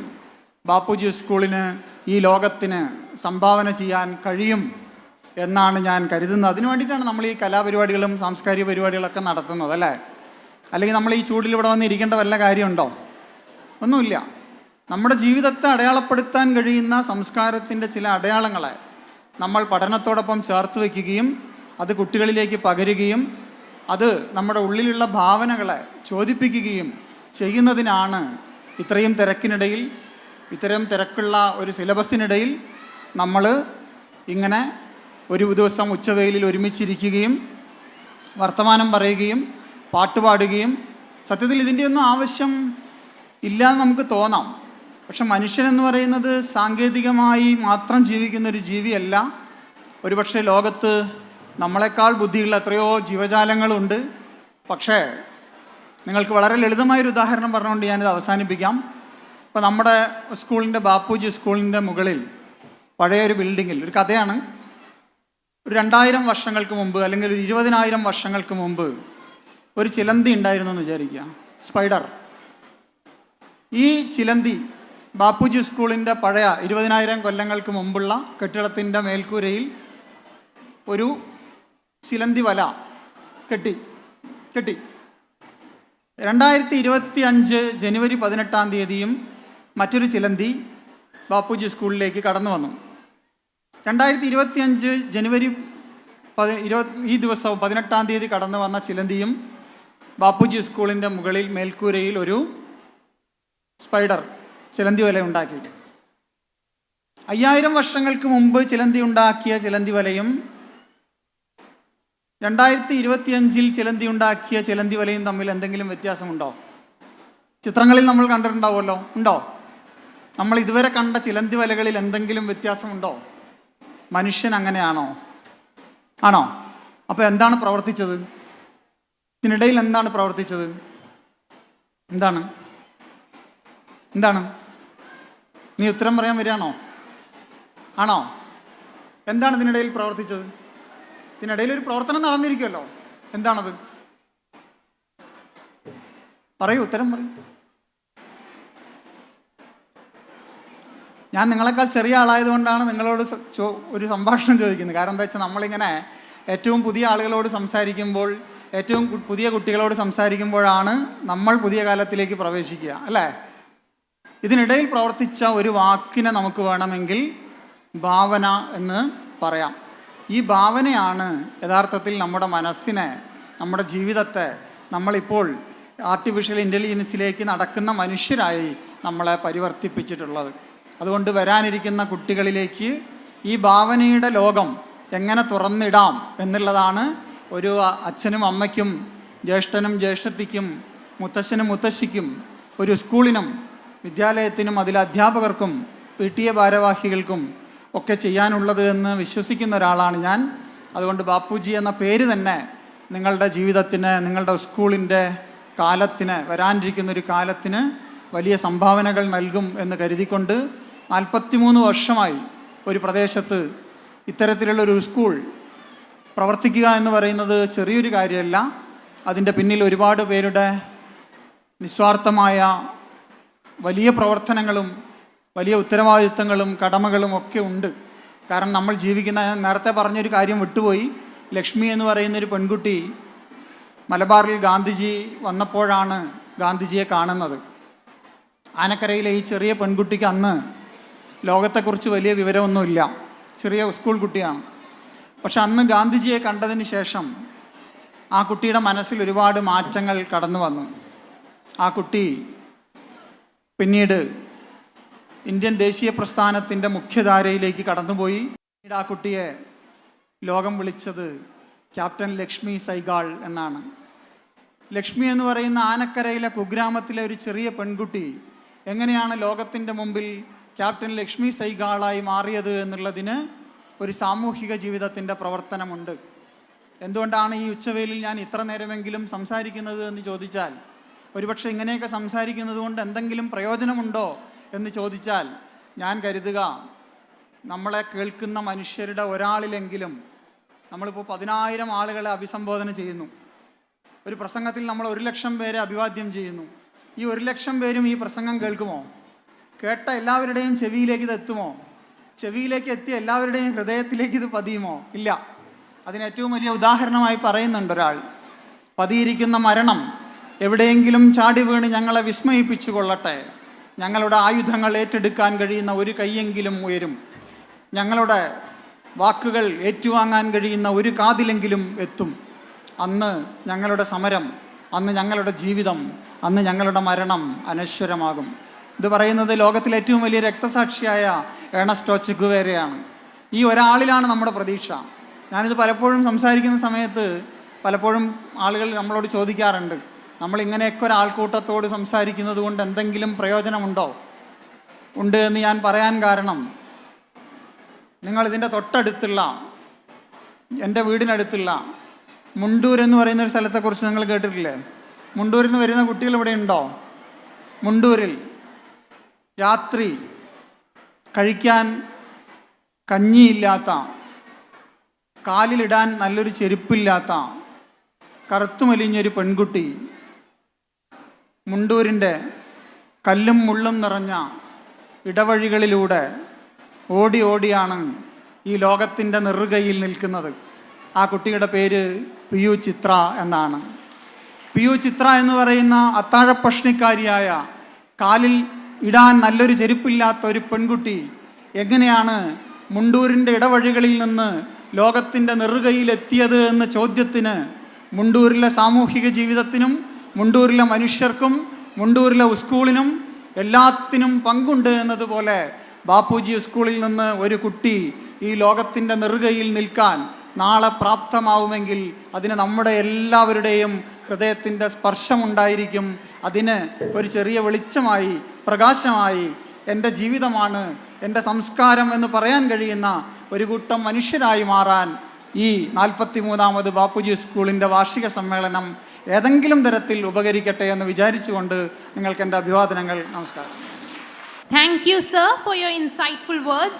ബാപ്പുജി സ്കൂളിന് ഈ ലോകത്തിന് സംഭാവന ചെയ്യാൻ കഴിയും എന്നാണ് ഞാൻ കരുതുന്നത്. അതിനു വേണ്ടിയിട്ടാണ് നമ്മൾ ഈ കലാപരിപാടികളും സാംസ്കാരിക പരിപാടികളൊക്കെ നടത്തുന്നത്, അല്ലേ? അല്ലെങ്കിൽ നമ്മൾ ഈ ചൂടിൽ ഇവിടെ വന്ന് ഇരിക്കേണ്ട വല്ല കാര്യമുണ്ടോ? ഒന്നുമില്ല. നമ്മുടെ ജീവിതത്തെ അടയാളപ്പെടുത്താൻ കഴിയുന്ന സംസ്കാരത്തിൻ്റെ ചില അടയാളങ്ങളെ നമ്മൾ പഠനത്തോടൊപ്പം ചേർത്ത് വയ്ക്കുകയും അത് കുട്ടികളിലേക്ക് പകരുകയും അത് നമ്മുടെ ഉള്ളിലുള്ള ഭാവനകളെ ചോദിപ്പിക്കുകയും ചെയ്യുന്നതിനാണ് ഇത്രയും തിരക്കിനിടയിൽ, ഇത്തരം തിരക്കുള്ള ഒരു സിലബസിനിടയിൽ നമ്മൾ ഇങ്ങനെ ഒരു ദിവസം ഉച്ചവെയിലിൽ ഒരുമിച്ചിരിക്കുകയും വർത്തമാനം പറയുകയും പാട്ടുപാടുകയും. സത്യത്തിൽ ഇതിൻ്റെയൊന്നും ആവശ്യം ഇല്ലയെന്ന് നമുക്ക് തോന്നാം. പക്ഷെ മനുഷ്യനെന്ന് പറയുന്നത് സാങ്കേതികമായി മാത്രം ജീവിക്കുന്ന ഒരു ജീവിയല്ല. ഒരുപക്ഷെ ലോകത്ത് നമ്മളെക്കാൾ ബുദ്ധിയുള്ള എത്രയോ ജീവജാലങ്ങളുണ്ട്. പക്ഷേ നിങ്ങൾക്ക് വളരെ ലളിതമായൊരു ഉദാഹരണം പറഞ്ഞുകൊണ്ട് ഞാനിത് അവസാനിപ്പിക്കാം. ഇപ്പോൾ നമ്മുടെ സ്കൂളിൻ്റെ, ബാപ്പുജി സ്കൂളിൻ്റെ മുകളിൽ പഴയൊരു ബിൽഡിങ്ങിൽ ഒരു കഥയാണ്. ഒരു 2000 വർഷങ്ങൾക്ക് മുമ്പ് അല്ലെങ്കിൽ ഒരു 20,000 വർഷങ്ങൾക്ക് മുമ്പ് ഒരു ചിലന്തി ഉണ്ടായിരുന്നു എന്ന് വിചാരിക്കുക, സ്പൈഡർ. ഈ ചിലന്തി ബാപ്പുജി സ്കൂളിൻ്റെ പഴയ 20,000 കൊല്ലങ്ങൾക്ക് മുമ്പുള്ള കെട്ടിടത്തിൻ്റെ മേൽക്കൂരയിൽ ഒരു ചിലന്തി വല കെട്ടി 2025 ജനുവരി 18-ാം തീയതിയും മറ്റൊരു ചിലന്തി ബാപ്പുജി സ്കൂളിലേക്ക് കടന്നു വന്നു. 2025 ജനുവരി ഈ ദിവസവും 18-ാം തീയതി കടന്നു വന്ന ചിലന്തിയും ബാപ്പുജി സ്കൂളിൻ്റെ മുകളിൽ മേൽക്കൂരയിൽ ഒരു സ്പൈഡർ ചിലന്തി വല ഉണ്ടാക്കി. 5000 വർഷങ്ങൾക്ക് മുമ്പ് ചിലന്തി ഉണ്ടാക്കിയ ചിലന്തി വലയും 2025 ചിലന്തി ഉണ്ടാക്കിയ ചിലന്തി വലയും തമ്മിൽ എന്തെങ്കിലും വ്യത്യാസമുണ്ടോ? ചിത്രങ്ങളിൽ നമ്മൾ കണ്ടിട്ടുണ്ടാവുമല്ലോ, ഉണ്ടോ? നമ്മൾ ഇതുവരെ കണ്ട ചിലന്തി വലകളിൽ എന്തെങ്കിലും വ്യത്യാസമുണ്ടോ? മനുഷ്യൻ അങ്ങനെയാണോ? ആണോ? അപ്പോൾ എന്താണ് പ്രവർത്തിച്ചത്? ഇതിനിടയിൽ എന്താണ് പ്രവർത്തിച്ചത്? എന്താണ്? നീ ഉത്തരം പറയാൻ വരികയാണോ? ആണോ? എന്താണ് ഇതിനിടയിൽ പ്രവർത്തിച്ചത്? ഇതിനിടയിൽ ഒരു പ്രവർത്തനം നടന്നിരിക്കുമല്ലോ. എന്താണത്? പറയൂ, ഉത്തരം പറയൂ. ഞാൻ നിങ്ങളെക്കാൾ ചെറിയ ആളായതുകൊണ്ടാണ് നിങ്ങളോട് ഒരു സംഭാഷണം ചോദിക്കുന്നത്. കാരണം എന്താ വെച്ചാൽ നമ്മളിങ്ങനെ ഏറ്റവും പുതിയ ആളുകളോട് സംസാരിക്കുമ്പോൾ, ഏറ്റവും പുതിയ കുട്ടികളോട് സംസാരിക്കുമ്പോഴാണ് നമ്മൾ പുതിയ കാലത്തിലേക്ക് പ്രവേശിക്കുക, അല്ലേ? ഇതിനിടയിൽ പ്രവർത്തിച്ച ഒരു വാക്കിനെ നമുക്ക് വേണമെങ്കിൽ ഭാവന എന്ന് പറയാം. ഈ ഭാവനയാണ് യഥാർത്ഥത്തിൽ നമ്മുടെ മനസ്സിനെ, നമ്മുടെ ജീവിതത്തെ നമ്മളിപ്പോൾ ആർട്ടിഫിഷ്യൽ ഇൻ്റലിജൻസിലേക്ക് നടക്കുന്ന മനുഷ്യരായി നമ്മളെ പരിവർത്തിപ്പിച്ചിട്ടുള്ളത്. അതുകൊണ്ട് വരാനിരിക്കുന്ന കുട്ടികളിലേക്ക് ഈ ഭാവനയുടെ ലോകം എങ്ങനെ തുറന്നിടാം എന്നുള്ളതാണ് ഒരു അച്ഛനും അമ്മയ്ക്കും ജ്യേഷ്ഠനും ജ്യേഷ്ഠത്തിക്കും മുത്തശ്ശനും മുത്തശ്ശിക്കും ഒരു സ്കൂളിനും വിദ്യാലയത്തിനും അതിലെ അധ്യാപകർക്കും PTA ഭാരവാഹികൾക്കും ഒക്കെ ചെയ്യാനുള്ളത് എന്ന് വിശ്വസിക്കുന്ന ഒരാളാണ് ഞാൻ. അതുകൊണ്ട് ബാപ്പുജി എന്ന പേര് തന്നെ നിങ്ങളുടെ ജീവിതത്തിന്, നിങ്ങളുടെ സ്കൂളിൻ്റെ കാലത്തിന്, വരാനിരിക്കുന്നൊരു കാലത്തിന് വലിയ സംഭാവനകൾ നൽകും എന്ന് കരുതിക്കൊണ്ട് 43 വർഷമായി ഒരു പ്രദേശത്ത് ഇത്തരത്തിലുള്ളൊരു സ്കൂൾ പ്രവർത്തിക്കുക എന്ന് പറയുന്നത് ചെറിയൊരു കാര്യമല്ല. അതിൻ്റെ പിന്നിൽ ഒരുപാട് പേരുടെ നിസ്വാർത്ഥമായ വലിയ പ്രവർത്തനങ്ങളും വലിയ ഉത്തരവാദിത്തങ്ങളും കടമകളും ഒക്കെ ഉണ്ട്. കാരണം നമ്മൾ ജീവിക്കുന്ന, നേരത്തെ പറഞ്ഞൊരു കാര്യം വിട്ടുപോയി, ലക്ഷ്മി എന്ന് പറയുന്നൊരു പെൺകുട്ടി മലബാറിൽ ഗാന്ധിജി വന്നപ്പോഴാണ് ഗാന്ധിജിയെ കാണുന്നത്. ആനക്കരയിലെ ഈ ചെറിയ പെൺകുട്ടിക്ക് അന്ന് ലോകത്തെക്കുറിച്ച് വലിയ വിവരമൊന്നുമില്ല, ചെറിയ സ്കൂൾ കുട്ടിയാണ്. പക്ഷെ അന്ന് ഗാന്ധിജിയെ കണ്ടതിന് ശേഷം ആ കുട്ടിയുടെ മനസ്സിൽ ഒരുപാട് മാറ്റങ്ങൾ കടന്നു വന്നു. ആ കുട്ടി പിന്നീട് ഇന്ത്യൻ ദേശീയ പ്രസ്ഥാനത്തിൻ്റെ മുഖ്യധാരയിലേക്ക് കടന്നുപോയി. പിന്നീട് ആ കുട്ടിയെ ലോകം വിളിച്ചത് ക്യാപ്റ്റൻ ലക്ഷ്മി സൈഗാൾ എന്നാണ്. ലക്ഷ്മി എന്ന് പറയുന്ന ആനക്കരയിലെ കുഗ്രാമത്തിലെ ഒരു ചെറിയ പെൺകുട്ടി എങ്ങനെയാണ് ലോകത്തിൻ്റെ മുമ്പിൽ ക്യാപ്റ്റൻ ലക്ഷ്മി സൈഗാളായി മാറിയത് എന്നുള്ളതിന് ഒരു സാമൂഹിക ജീവിതത്തിൻ്റെ പ്രവർത്തനമുണ്ട്. എന്തുകൊണ്ടാണ് ഈ ഉച്ചവേലിൽ ഞാൻ ഇത്ര നേരമെങ്കിലും സംസാരിക്കുന്നത് എന്ന് ചോദിച്ചാൽ, ഒരുപക്ഷെ ഇങ്ങനെയൊക്കെ സംസാരിക്കുന്നത് കൊണ്ട് എന്തെങ്കിലും പ്രയോജനമുണ്ടോ എന്ന് ചോദിച്ചാൽ, ഞാൻ കരുതുക നമ്മളെ കേൾക്കുന്ന മനുഷ്യരുടെ ഒരാളിലെങ്കിലും, നമ്മളിപ്പോൾ 10,000 ആളുകളെ അഭിസംബോധന ചെയ്യുന്നു, ഒരു പ്രസംഗത്തിൽ നമ്മൾ 1,00,000 പേരെ അഭിവാദ്യം ചെയ്യുന്നു. ഈ 1,00,000 പേരും ഈ പ്രസംഗം കേൾക്കുമോ? കേട്ട എല്ലാവരുടെയും ചെവിയിലേക്ക് ഇത് എത്തുമോ? ചെവിയിലേക്ക് എത്തിയ എല്ലാവരുടെയും ഹൃദയത്തിലേക്ക് ഇത് പതിയുമോ? ഇല്ല. അതിന് ഏറ്റവും വലിയ ഉദാഹരണമായി പറയുന്നുണ്ട് ഒരാൾ. പതിയിരിക്കുന്ന മരണം എവിടെയെങ്കിലും ചാടി വീണ് ഞങ്ങളെ വിസ്മയിപ്പിച്ചു കൊള്ളട്ടെ. ഞങ്ങളുടെ ആയുധങ്ങൾ ഏറ്റെടുക്കാൻ കഴിയുന്ന ഒരു കൈയെങ്കിലും ഉയരും. ഞങ്ങളുടെ വാക്കുകൾ ഏറ്റുവാങ്ങാൻ കഴിയുന്ന ഒരു കാതിലെങ്കിലും എത്തും. അന്ന് ഞങ്ങളുടെ സമരം, അന്ന് ഞങ്ങളുടെ ജീവിതം, അന്ന് ഞങ്ങളുടെ മരണം അനശ്വരമാകും. ഇത് പറയുന്നത് ലോകത്തിലെ ഏറ്റവും വലിയ രക്തസാക്ഷിയായ ഏണസ്റ്റോ ചെ ഗുവേരയാണ്. ഈ ഒരാളിലാണ് നമ്മുടെ പ്രതീക്ഷ. ഞാനിത് പലപ്പോഴും സംസാരിക്കുന്ന സമയത്ത് പലപ്പോഴും ആളുകൾ നമ്മളോട് ചോദിക്കാറുണ്ട്, നമ്മൾ ഇങ്ങനെയൊക്കെ ഒരാൾക്കൂട്ടത്തോട് സംസാരിക്കുന്നത് കൊണ്ട് എന്തെങ്കിലും പ്രയോജനമുണ്ടോ? ഉണ്ട് എന്ന് ഞാൻ പറയാൻ കാരണം, നിങ്ങളിതിൻ്റെ തൊട്ടടുത്തുള്ള, എൻ്റെ വീടിനടുത്തുള്ള മുണ്ടൂർ എന്ന് പറയുന്നൊരു സ്ഥലത്തെക്കുറിച്ച് നിങ്ങൾ കേട്ടിട്ടില്ലേ? മുണ്ടൂരിൽ നിന്ന് വരുന്ന കുട്ടികൾ ഇവിടെ ഉണ്ടോ? മുണ്ടൂരിൽ രാത്രി കഴിക്കാൻ കഞ്ഞിയില്ലാത്ത, കാലിലിടാൻ നല്ലൊരു ചെരുപ്പില്ലാത്ത, കറുത്തുമലിഞ്ഞൊരു പെൺകുട്ടി മുണ്ടൂരിൻ്റെ കല്ലും മുള്ളും നിറഞ്ഞ ഇടവഴികളിലൂടെ ഓടി ഓടിയാണ് ഈ ലോകത്തിൻ്റെ നെറുകയിൽ നിൽക്കുന്നത്. ആ കുട്ടിയുടെ പേര് പിയു ചിത്ര എന്നാണ്. പിയു ചിത്ര എന്ന് പറയുന്ന അത്താഴപ്പഷ്ണിക്കാരിയായ, കാലിൽ ഇടാൻ നല്ലൊരു ചെരുപ്പില്ലാത്ത ഒരു പെൺകുട്ടി എങ്ങനെയാണ് മുണ്ടൂരിൻ്റെ ഇടവഴികളിൽ നിന്ന് ലോകത്തിൻ്റെ നെറുകയിലെത്തിയത് എന്ന ചോദ്യത്തിന് മുണ്ടൂരിലെ സാമൂഹിക ജീവിതത്തിനും മുണ്ടൂരിലെ മനുഷ്യർക്കും മുണ്ടൂരിലെ സ്കൂളിനും എല്ലാത്തിനും പങ്കുണ്ട് എന്നതുപോലെ ബാപ്പുജി സ്കൂളിൽ നിന്ന് ഒരു കുട്ടി ഈ ലോകത്തിൻ്റെ നെറുകയിൽ നിൽക്കാൻ നാളെ പ്രാപ്തമാവുമെങ്കിൽ അതിന് നമ്മുടെ എല്ലാവരുടെയും ഹൃദയത്തിൻ്റെ സ്പർശമുണ്ടായിരിക്കും. അതിന് ഒരു ചെറിയ വെളിച്ചമായി, പ്രകാശമായി, എൻ്റെ ജീവിതമാണ്, എൻ്റെ സംസ്കാരം എന്ന് പറയാൻ കഴിയുന്ന ഒരു കൂട്ടം മനുഷ്യരായി മാറാൻ ഈ 43ാമത് ബാപ്പുജി സ്കൂളിൻ്റെ വാർഷിക സമ്മേളനം ഏതെങ്കിലും തരത്തിൽ ഉപകരിക്കട്ടെ എന്ന് വിചാരിച്ചുകൊണ്ട് നിങ്ങൾക്ക് എൻ്റെ അഭിവാദനങ്ങൾ. നമസ്കാരം. Thank you, sir, for your insightful words.